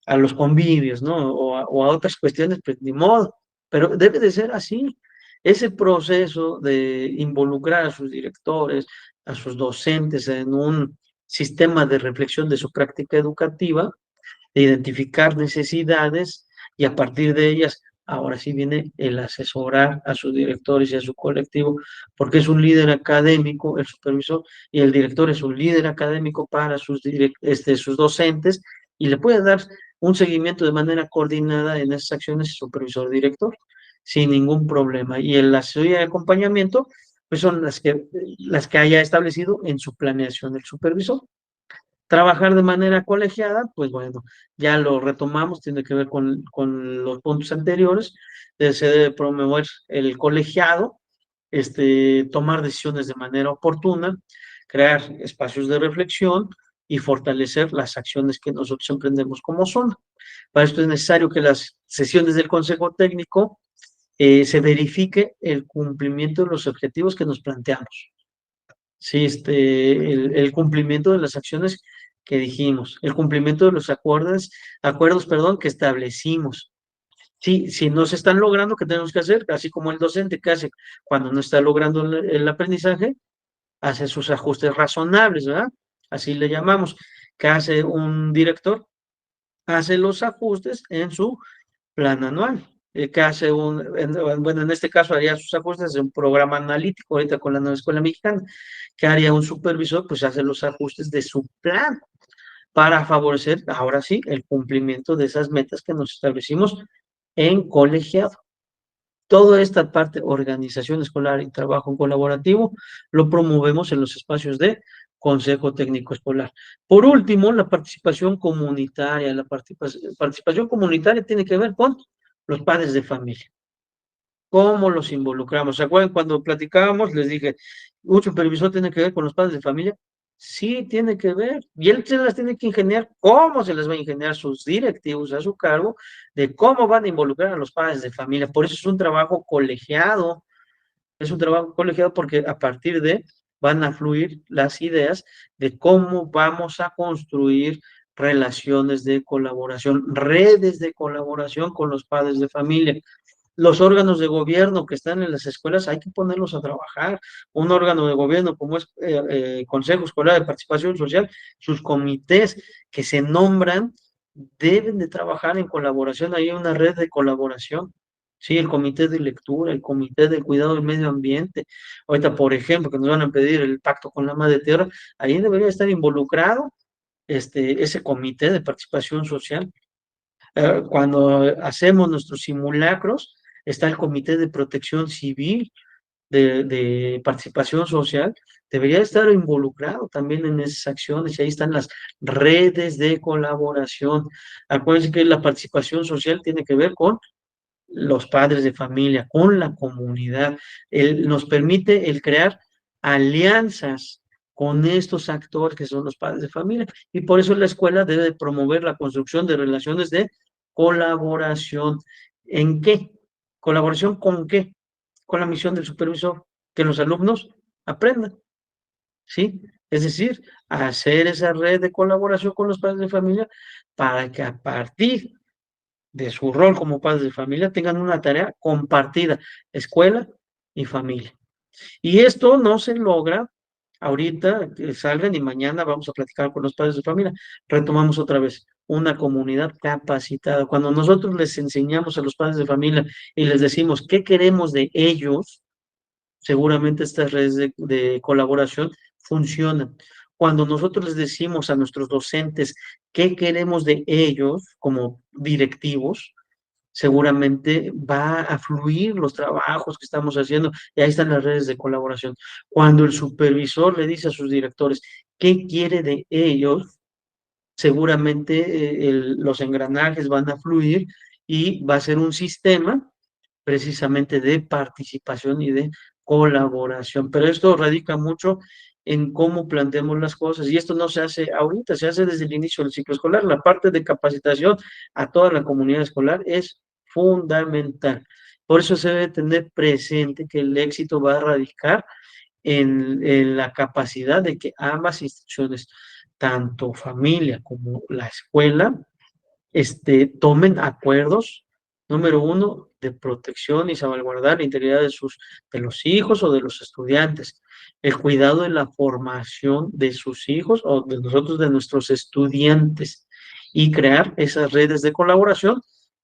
a los convivios, ¿no? O a otras cuestiones, pues ni modo. Pero debe de ser así. Ese proceso de involucrar a sus directores, a sus docentes en un sistema de reflexión de su práctica educativa, de identificar necesidades y a partir de ellas, ahora sí viene el asesorar a sus directores y a su colectivo, porque es un líder académico, el supervisor, y el director es un líder académico para sus docentes y le puede dar un seguimiento de manera coordinada en esas acciones el supervisor-director sin ningún problema. Y el asesoría y acompañamiento, pues son las que haya establecido en su planeación el supervisor. Trabajar de manera colegiada, pues bueno, ya lo retomamos, tiene que ver con los puntos anteriores, se debe promover el colegiado, tomar decisiones de manera oportuna, crear espacios de reflexión y fortalecer las acciones que nosotros emprendemos como zona. Para esto es necesario que las sesiones del Consejo Técnico se verifique el cumplimiento de los objetivos que nos planteamos. Sí, el cumplimiento de las acciones que dijimos, el cumplimiento de los acuerdos, perdón, que establecimos. Sí, si no se están logrando, ¿qué tenemos que hacer? Así como el docente que hace cuando no está logrando el aprendizaje, hace sus ajustes razonables, ¿verdad? Así le llamamos. ¿Qué hace un director? Hace los ajustes en su plan anual. ¿Qué hace bueno, en este caso haría sus ajustes en un programa analítico, ahorita con la nueva escuela mexicana? ¿Qué haría un supervisor? Pues hace los ajustes de su plan para favorecer, ahora sí, el cumplimiento de esas metas que nos establecimos en colegiado. Toda esta parte, organización escolar y trabajo colaborativo, lo promovemos en los espacios de Consejo Técnico Escolar. Por último, la participación comunitaria. La participación comunitaria tiene que ver con los padres de familia. ¿Cómo los involucramos? ¿Se acuerdan cuando platicábamos? Les dije, ¿un supervisor tiene que ver con los padres de familia? Sí, tiene que ver. Y él se las tiene que ingeniar. ¿Cómo se les va a ingeniar sus directivos a su cargo? De cómo van a involucrar a los padres de familia. Por eso es un trabajo colegiado. Es un trabajo colegiado porque a partir de van a fluir las ideas de cómo vamos a construir relaciones de colaboración, redes de colaboración con los padres de familia. Los órganos de gobierno que están en las escuelas hay que ponerlos a trabajar. Un órgano de gobierno como es Consejo Escolar de Participación Social, sus comités que se nombran deben de trabajar en colaboración. Hay una red de colaboración. Sí, el comité de lectura, el comité de cuidado del medio ambiente. Ahorita, por ejemplo, que nos van a pedir el pacto con la madre tierra, ahí debería estar involucrado ese comité de participación social. Cuando hacemos nuestros simulacros, está el Comité de Protección Civil de Participación Social, debería estar involucrado también en esas acciones, y ahí están las redes de colaboración. Acuérdense que la participación social tiene que ver con los padres de familia, con la comunidad. Nos permite el crear alianzas con estos actores que son los padres de familia. Y por eso la escuela debe promover la construcción de relaciones de colaboración. ¿En qué? ¿Colaboración con qué? Con la misión del supervisor, que los alumnos aprendan, ¿sí? Es decir, hacer esa red de colaboración con los padres de familia para que a partir de su rol como padres de familia tengan una tarea compartida, escuela y familia. Y esto no se logra ahorita que salgan y mañana vamos a platicar con los padres de familia. Retomamos otra vez una comunidad capacitada. Cuando nosotros les enseñamos a los padres de familia y les decimos qué queremos de ellos, seguramente estas redes de colaboración funcionan. Cuando nosotros les decimos a nuestros docentes qué queremos de ellos como directivos, seguramente va a fluir los trabajos que estamos haciendo y ahí están las redes de colaboración. Cuando el supervisor le dice a sus directores qué quiere de ellos, seguramente los engranajes van a fluir y va a ser un sistema precisamente de participación y de colaboración. Pero esto radica mucho en cómo planteamos las cosas y esto no se hace ahorita, se hace desde el inicio del ciclo escolar. La parte de capacitación a toda la comunidad escolar es fundamental. Por eso se debe tener presente que el éxito va a radicar en la capacidad de que ambas instituciones, tanto familia como la escuela, tomen acuerdos, número uno, de protección y salvaguardar la integridad de los hijos o de los estudiantes, el cuidado de la formación de sus hijos o de nosotros, de nuestros estudiantes, y crear esas redes de colaboración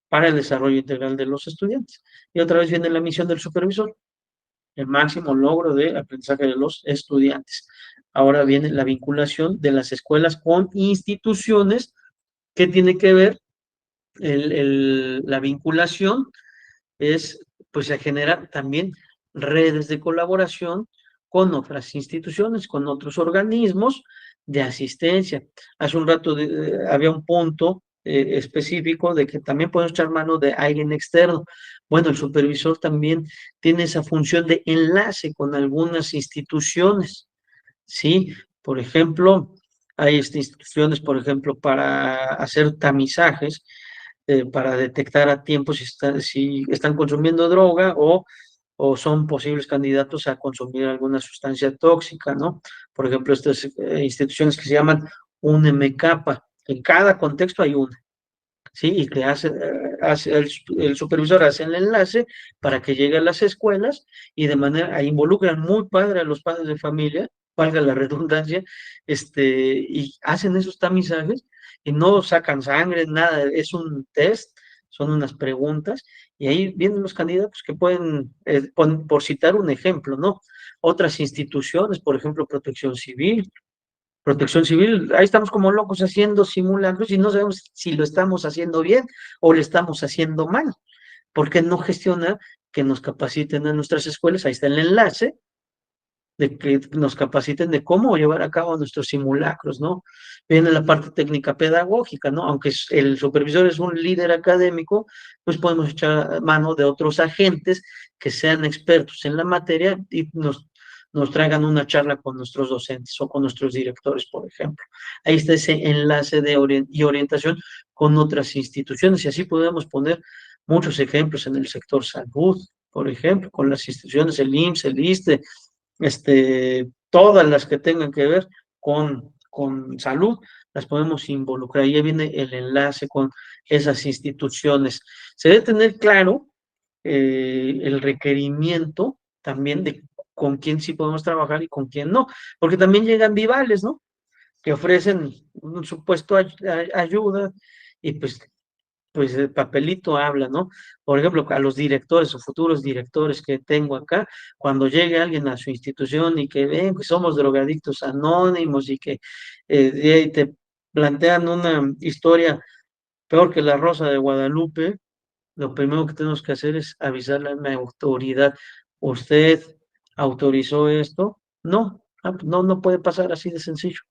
para el desarrollo integral de los estudiantes. Y otra vez viene la misión del supervisor, el máximo logro de aprendizaje de los estudiantes. Ahora viene la vinculación de las escuelas con instituciones que tiene que ver la vinculación es, pues se generan también redes de colaboración con otras instituciones, con otros organismos de asistencia. Hace un rato había un punto específico de que también podemos echar mano de alguien externo. Bueno, el supervisor también tiene esa función de enlace con algunas instituciones, ¿sí? Por ejemplo, hay instituciones, por ejemplo, para hacer tamizajes, para detectar a tiempo si están consumiendo droga o son posibles candidatos a consumir alguna sustancia tóxica, ¿no? Por ejemplo, estas instituciones que se llaman UNMK, en cada contexto hay una, ¿sí? Y que el supervisor hace el enlace para que llegue a las escuelas y de manera, involucran muy padre a los padres de familia, valga la redundancia, y hacen esos tamizajes y no sacan sangre, nada, es un test, son unas preguntas, y ahí vienen los candidatos que pueden, por citar un ejemplo, ¿no? Otras instituciones, por ejemplo, Protección Civil, ahí estamos como locos haciendo simulacros y no sabemos si lo estamos haciendo bien o lo estamos haciendo mal, porque no gestiona que nos capaciten en nuestras escuelas, ahí está el enlace, de que nos capaciten de cómo llevar a cabo nuestros simulacros, ¿no? Viene la parte técnica pedagógica, ¿no? Aunque el supervisor es un líder académico, pues podemos echar mano de otros agentes que sean expertos en la materia y nos traigan una charla con nuestros docentes o con nuestros directores, por ejemplo. Ahí está ese enlace y orientación con otras instituciones y así podemos poner muchos ejemplos en el sector salud, por ejemplo, con las instituciones, el IMSS, el ISSSTE, todas las que tengan que ver con salud, las podemos involucrar. Ahí viene el enlace con esas instituciones. Se debe tener claro el requerimiento también de con quién sí podemos trabajar y con quién no, porque también llegan vivales, ¿no? Que ofrecen un supuesto ayuda y pues el papelito habla, ¿no? Por ejemplo, a los directores o futuros directores que tengo acá, cuando llegue alguien a su institución y que ven que somos drogadictos anónimos y que te plantean una historia peor que la Rosa de Guadalupe, lo primero que tenemos que hacer es avisarle a la autoridad. ¿Usted autorizó esto? No, no, no puede pasar así de sencillo.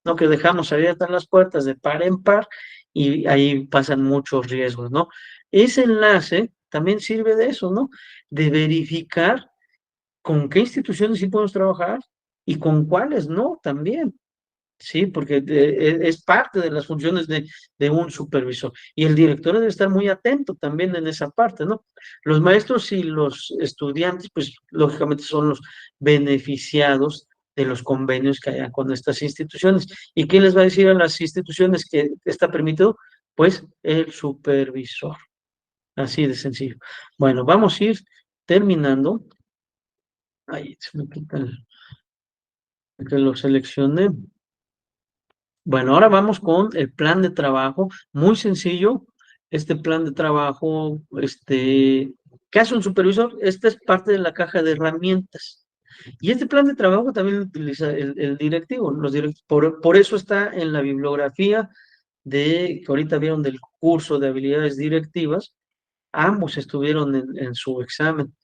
¿No? Que dejamos abiertas las puertas de par en par y ahí pasan muchos riesgos, ¿no? Ese enlace también sirve de eso, ¿no? De verificar con qué instituciones sí podemos trabajar y con cuáles no también. Sí, porque es parte de las funciones de un supervisor. Y el director debe estar muy atento también en esa parte, ¿no? Los maestros y los estudiantes, pues lógicamente son los beneficiados de los convenios que hayan con estas instituciones. ¿Y quién les va a decir a las instituciones que está permitido? Pues el supervisor. Así de sencillo. Bueno, vamos a ir terminando. Ahí se me quita que lo seleccioné. Bueno, ahora vamos con el plan de trabajo, muy sencillo. Este plan de trabajo, ¿qué hace un supervisor? Esta es parte de la caja de herramientas. Y este plan de trabajo también lo utiliza el directivo. Por eso está en la bibliografía que ahorita vieron del curso de habilidades directivas. Ambos estuvieron en su examen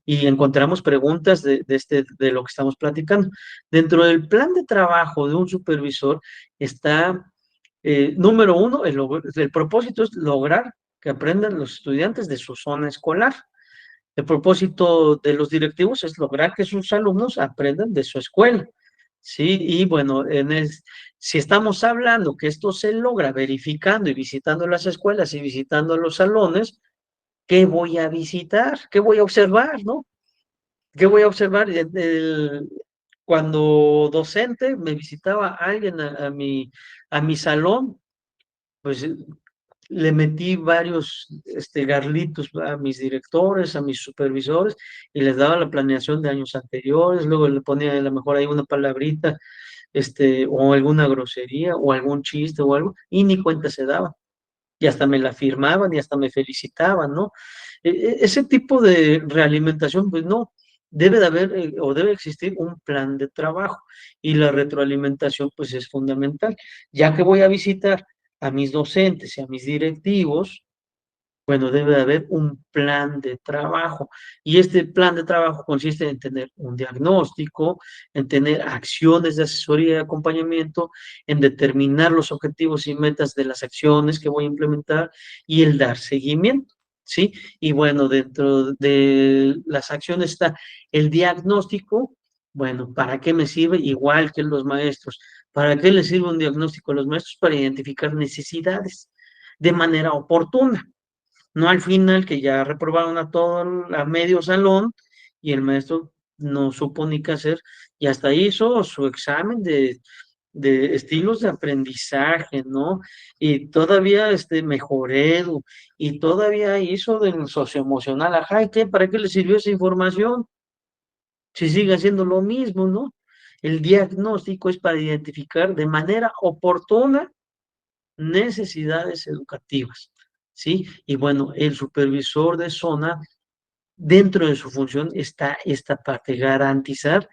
y encontramos preguntas de lo que estamos platicando. Dentro del plan de trabajo de un supervisor está, número uno, el propósito es lograr que aprendan los estudiantes de su zona escolar. El propósito de los directivos es lograr que sus alumnos aprendan de su escuela. Sí, y bueno, si estamos hablando que esto se logra verificando y visitando las escuelas y visitando los salones, ¿qué voy a visitar? ¿Qué voy a observar, no? ¿Qué voy a observar? Cuando docente me visitaba alguien a mi salón, pues le metí varios garlitos a mis directores, a mis supervisores, y les daba la planeación de años anteriores, luego le ponía a lo mejor ahí una palabrita, o alguna grosería, o algún chiste o algo, y ni cuenta se daba. Y hasta me la firmaban y hasta me felicitaban, ¿no? Ese tipo de realimentación, pues no, debe de haber o debe existir un plan de trabajo y la retroalimentación, pues es fundamental. Ya que voy a visitar a mis docentes y a mis directivos, bueno, debe de haber un plan de trabajo y este plan de trabajo consiste en tener un diagnóstico, en tener acciones de asesoría y acompañamiento, en determinar los objetivos y metas de las acciones que voy a implementar y el dar seguimiento, ¿sí? Y bueno, dentro de las acciones está el diagnóstico. Bueno, ¿para qué me sirve? Igual que los maestros. ¿Para qué les sirve un diagnóstico a los maestros? Para identificar necesidades de manera oportuna, no al final que ya reprobaron a todo, a medio salón y el maestro no supo ni qué hacer y hasta hizo su examen de estilos de aprendizaje, ¿no? Y todavía mejoré y todavía hizo del socioemocional, ajá, ¿y qué? ¿Para qué le sirvió esa información? Si sigue haciendo lo mismo, ¿no? El diagnóstico es para identificar de manera oportuna necesidades educativas, ¿sí? Y bueno, el supervisor de zona, dentro de su función está esta parte, garantizar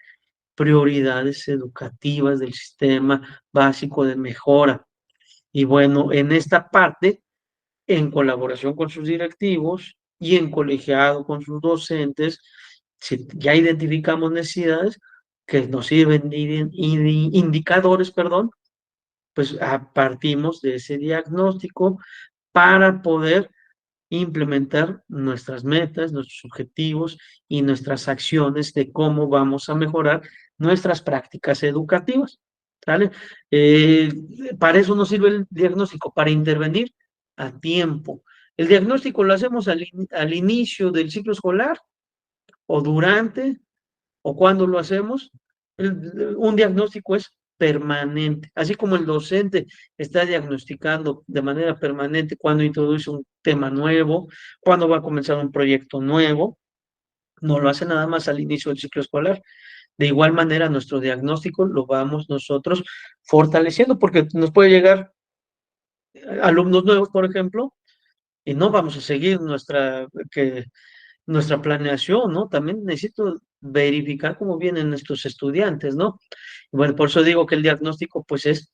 prioridades educativas del sistema básico de mejora. Y bueno, en esta parte, en colaboración con sus directivos y en colegiado con sus docentes, si ya identificamos necesidades que nos sirven de indicadores, perdón, pues partimos de ese diagnóstico para poder implementar nuestras metas, nuestros objetivos y nuestras acciones de cómo vamos a mejorar nuestras prácticas educativas. ¿Sale? Eh, para eso nos sirve el diagnóstico, para intervenir a tiempo. El diagnóstico lo hacemos al inicio del ciclo escolar o durante o cuando lo hacemos. Un diagnóstico es permanente, así como el docente está diagnosticando de manera permanente cuando introduce un tema nuevo, cuando va a comenzar un proyecto nuevo, no lo hace nada más al inicio del ciclo escolar. De igual manera, nuestro diagnóstico lo vamos nosotros fortaleciendo porque nos puede llegar alumnos nuevos, por ejemplo, y no vamos a seguir nuestra planeación, ¿no? También necesito verificar cómo vienen estos estudiantes, ¿no? Bueno, por eso digo que el diagnóstico, pues, es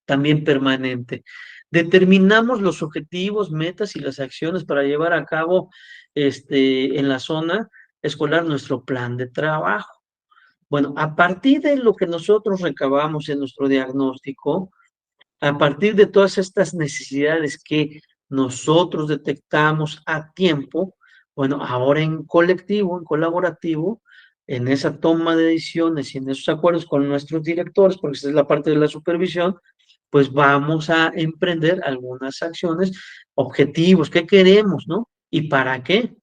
también permanente. Determinamos los objetivos, metas y las acciones para llevar a cabo, en la zona escolar nuestro plan de trabajo. Bueno, a partir de lo que nosotros recabamos en nuestro diagnóstico, a partir de todas estas necesidades que nosotros detectamos a tiempo, bueno, ahora en colectivo, en colaborativo, en esa toma de decisiones y en esos acuerdos con nuestros directores, porque esa es la parte de la supervisión, pues vamos a emprender algunas acciones, objetivos, ¿qué queremos, no? ¿Y para qué?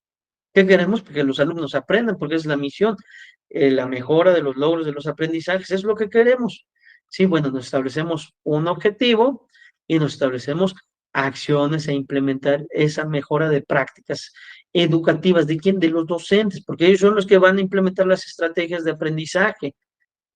¿Qué queremos? Porque los alumnos aprendan, porque es la misión, la mejora de los logros de los aprendizajes, es lo que queremos. Sí, bueno, nos establecemos un objetivo y nos establecemos acciones a implementar esa mejora de prácticas educativas. ¿De quién? De los docentes, porque ellos son los que van a implementar las estrategias de aprendizaje.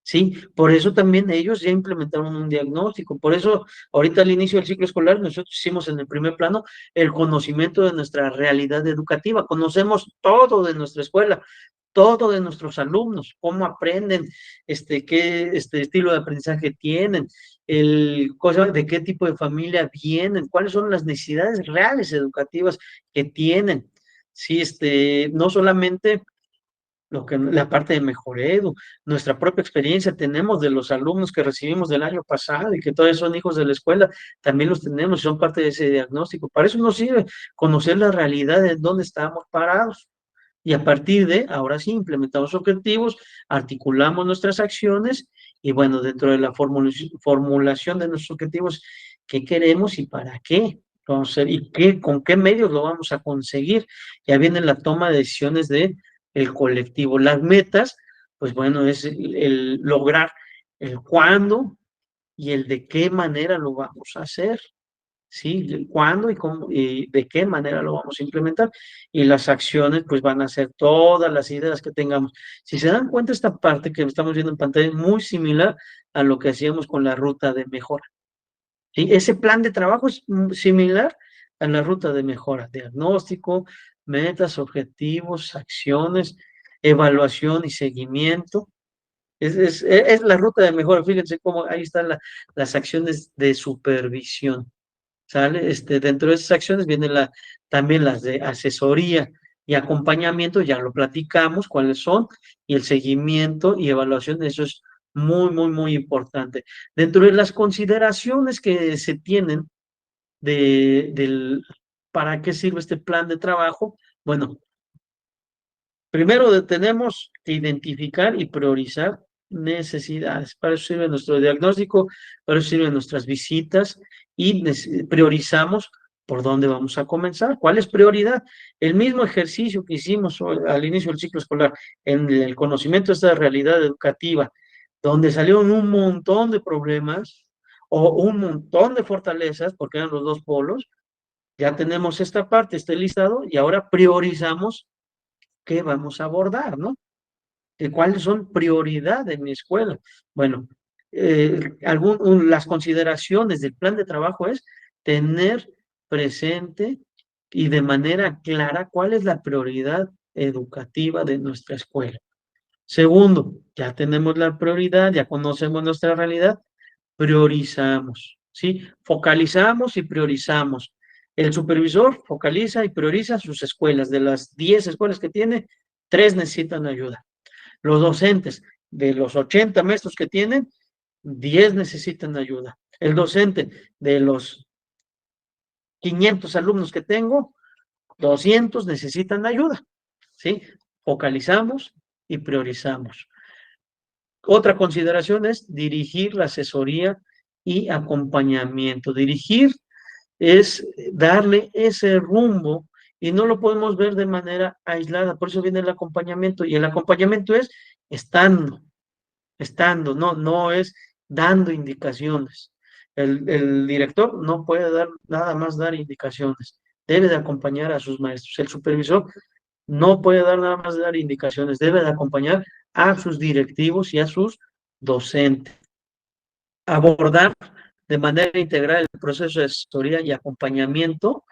Sí, por eso también ellos ya implementaron un diagnóstico. Por eso, ahorita al inicio del ciclo escolar, nosotros hicimos en el primer plano el conocimiento de nuestra realidad educativa. Conocemos todo de nuestra escuela, todo de nuestros alumnos, cómo aprenden, qué estilo de aprendizaje tienen, de qué tipo de familia vienen, cuáles son las necesidades reales educativas que tienen. Sí, no solamente la parte de Mejoredu, nuestra propia experiencia tenemos de los alumnos que recibimos del año pasado y que todavía son hijos de la escuela, también los tenemos y son parte de ese diagnóstico. Para eso nos sirve conocer la realidad de dónde estamos parados. Y a partir de, ahora sí, implementamos objetivos, articulamos nuestras acciones y bueno, dentro de la formulación de nuestros objetivos, ¿qué queremos y para qué? vamos a hacer y con qué medios lo vamos a conseguir. Ya viene la toma de decisiones de el colectivo. Las metas, pues bueno, es el lograr el cuándo y el de qué manera lo vamos a hacer. ¿Sí? El cuándo y cómo y de qué manera lo vamos a implementar. Y las acciones, pues van a ser todas las ideas que tengamos. Si se dan cuenta, esta parte que estamos viendo en pantalla es muy similar a lo que hacíamos con la ruta de mejora. ¿Sí? Ese plan de trabajo es similar a la ruta de mejora, diagnóstico, metas, objetivos, acciones, evaluación y seguimiento. Es la ruta de mejora. Fíjense cómo ahí están las acciones de supervisión. ¿Sale? Dentro de esas acciones vienen también las de asesoría y acompañamiento, ya lo platicamos, cuáles son, y el seguimiento y evaluación, eso es muy, muy, muy importante. Dentro de las consideraciones que se tienen para qué sirve este plan de trabajo, bueno, primero tenemos que identificar y priorizar necesidades. Para eso sirve nuestro diagnóstico, para eso sirven nuestras visitas y priorizamos por dónde vamos a comenzar. ¿Cuál es prioridad? El mismo ejercicio que hicimos al inicio del ciclo escolar en el conocimiento de esta realidad educativa, donde salieron un montón de problemas o un montón de fortalezas, porque eran los dos polos. Ya tenemos esta parte, este listado, y ahora priorizamos qué vamos a abordar, ¿no? ¿Cuáles son prioridad en mi escuela? Bueno, las consideraciones del plan de trabajo es tener presente y de manera clara cuál es la prioridad educativa de nuestra escuela. Segundo, ya tenemos la prioridad, ya conocemos nuestra realidad, priorizamos, ¿sí? Focalizamos y priorizamos. El supervisor focaliza y prioriza sus escuelas. De las 10 escuelas que tiene, 3 necesitan ayuda. Los docentes, de los 80 maestros que tienen, 10 necesitan ayuda. El docente, de los 500 alumnos que tengo, 200 necesitan ayuda, ¿sí? Focalizamos y priorizamos. Otra consideración es dirigir la asesoría y acompañamiento. Dirigir es darle ese rumbo y no lo podemos ver de manera aislada. Por eso viene el acompañamiento y el acompañamiento es estando, no es dando indicaciones. El director no puede nada más dar indicaciones, debe de acompañar a sus maestros. El supervisor no puede nada más dar indicaciones, debe de acompañar a sus directivos y a sus docentes. Abordar de manera integral el proceso de asesoría y acompañamiento.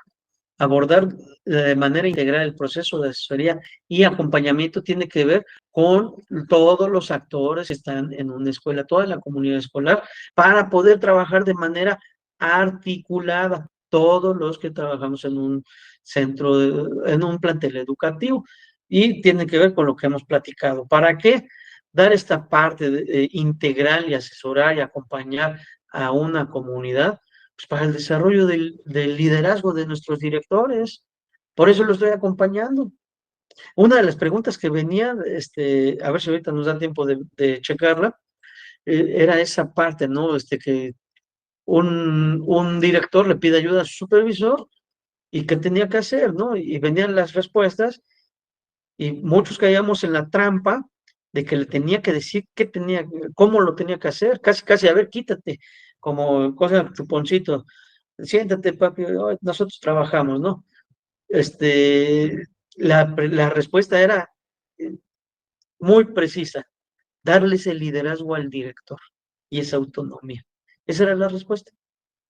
Abordar de manera integral el proceso de asesoría y acompañamiento tiene que ver con todos los actores que están en una escuela, toda la comunidad escolar, para poder trabajar de manera articulada, todos los que trabajamos en un en un plantel educativo, y tiene que ver con lo que hemos platicado. ¿Para qué? Dar esta parte integral y asesorar y acompañar a una comunidad pues para el desarrollo del liderazgo de nuestros directores. Por eso lo estoy acompañando. Una de las preguntas que venía, a ver si ahorita nos da tiempo de checarla, era esa parte, ¿no? Que un director le pide ayuda a su supervisor y qué tenía que hacer, ¿no? Y venían las respuestas y muchos caíamos en la trampa de que le tenía que decir cómo lo tenía que hacer, casi, casi, a ver, quítate, como cosa chuponcito, siéntate, papi, nosotros trabajamos, ¿no? La respuesta era muy precisa, darles el liderazgo al director y esa autonomía. Esa era la respuesta.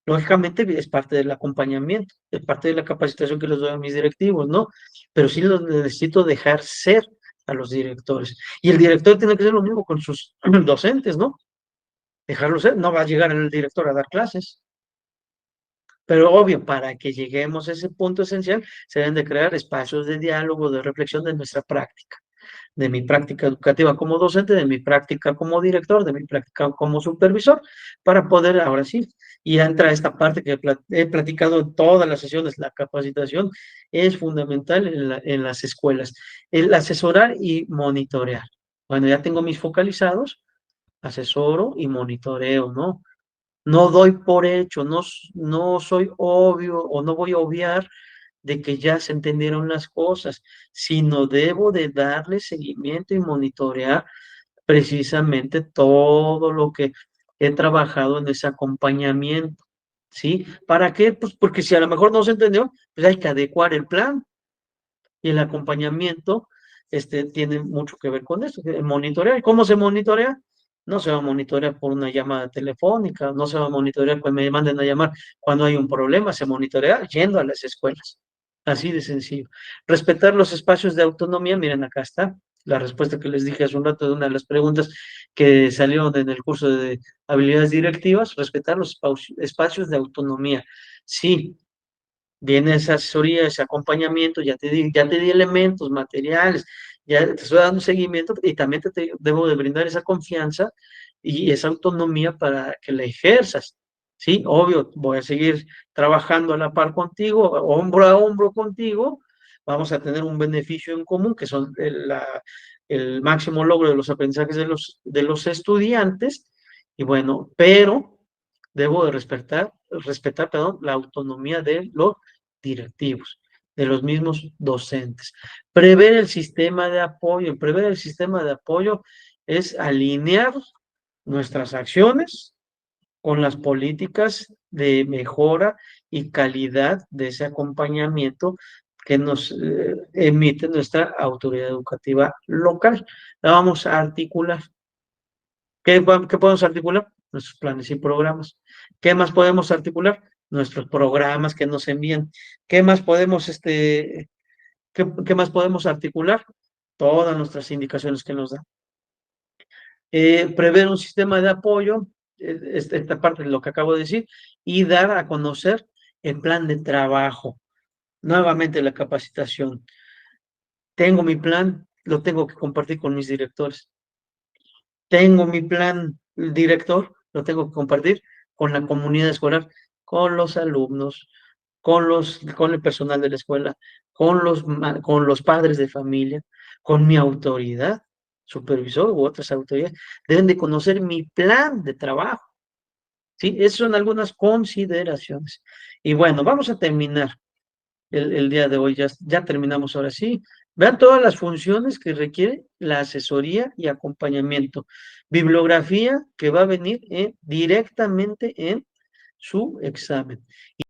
Lógicamente es parte del acompañamiento, es parte de la capacitación que les doy a mis directivos, ¿no? Pero sí los necesito dejar ser a los directores. Y el director tiene que ser lo mismo con sus docentes, ¿no? Dejarlo ser, no va a llegar el director a dar clases. Pero obvio, para que lleguemos a ese punto esencial, se deben de crear espacios de diálogo, de reflexión de nuestra práctica, de mi práctica educativa como docente, de mi práctica como director, de mi práctica como supervisor, para poder ahora sí, y entra esta parte que he platicado en todas las sesiones, la capacitación es fundamental en las escuelas, el asesorar y monitorear. Bueno, ya tengo mis focalizados, asesoro y monitoreo, ¿no? No doy por hecho, no soy obvio o no voy a obviar de que ya se entendieron las cosas, sino debo de darle seguimiento y monitorear precisamente todo lo que he trabajado en ese acompañamiento, ¿sí? ¿Para qué? Pues porque si a lo mejor no se entendió, pues hay que adecuar el plan y el acompañamiento, tiene mucho que ver con eso, el monitorear. ¿Cómo se monitorea? No se va a monitorear por una llamada telefónica, no se va a monitorear cuando me manden a llamar cuando hay un problema, se monitorea yendo a las escuelas. Así de sencillo. Respetar los espacios de autonomía, miren, acá está la respuesta que les dije hace un rato de una de las preguntas que salieron en el curso de habilidades directivas, respetar los espacios de autonomía. Sí, viene esa asesoría, ese acompañamiento, ya te di elementos, materiales, ya te estoy dando seguimiento y también debo de brindar esa confianza y esa autonomía para que la ejerzas. Sí, obvio, voy a seguir trabajando a la par contigo, hombro a hombro contigo, vamos a tener un beneficio en común, que son el máximo logro de los aprendizajes de los estudiantes, y bueno, pero debo de respetar, perdón, la autonomía de los directivos, de los mismos docentes. Prever el sistema de apoyo. El prever el sistema de apoyo es alinear nuestras acciones con las políticas de mejora y calidad de ese acompañamiento que nos emite nuestra autoridad educativa local. La vamos a articular. ¿Qué podemos articular? Nuestros planes y programas. ¿Qué más podemos articular? Nuestros programas que nos envían. ¿Qué más podemos, qué más podemos articular? Todas nuestras indicaciones que nos dan. Prever un sistema de apoyo, esta parte de lo que acabo de decir, y dar a conocer el plan de trabajo. Nuevamente la capacitación. Tengo mi plan, lo tengo que compartir con mis directores. Tengo mi plan director, lo tengo que compartir con la comunidad escolar, con los alumnos, con el personal de la escuela, con los padres de familia, con mi autoridad, supervisor u otras autoridades. Deben de conocer mi plan de trabajo. ¿Sí? Esas son algunas consideraciones. Y bueno, vamos a terminar el día de hoy. Ya terminamos ahora sí. Vean todas las funciones que requiere la asesoría y acompañamiento. Bibliografía que va a venir directamente en su examen.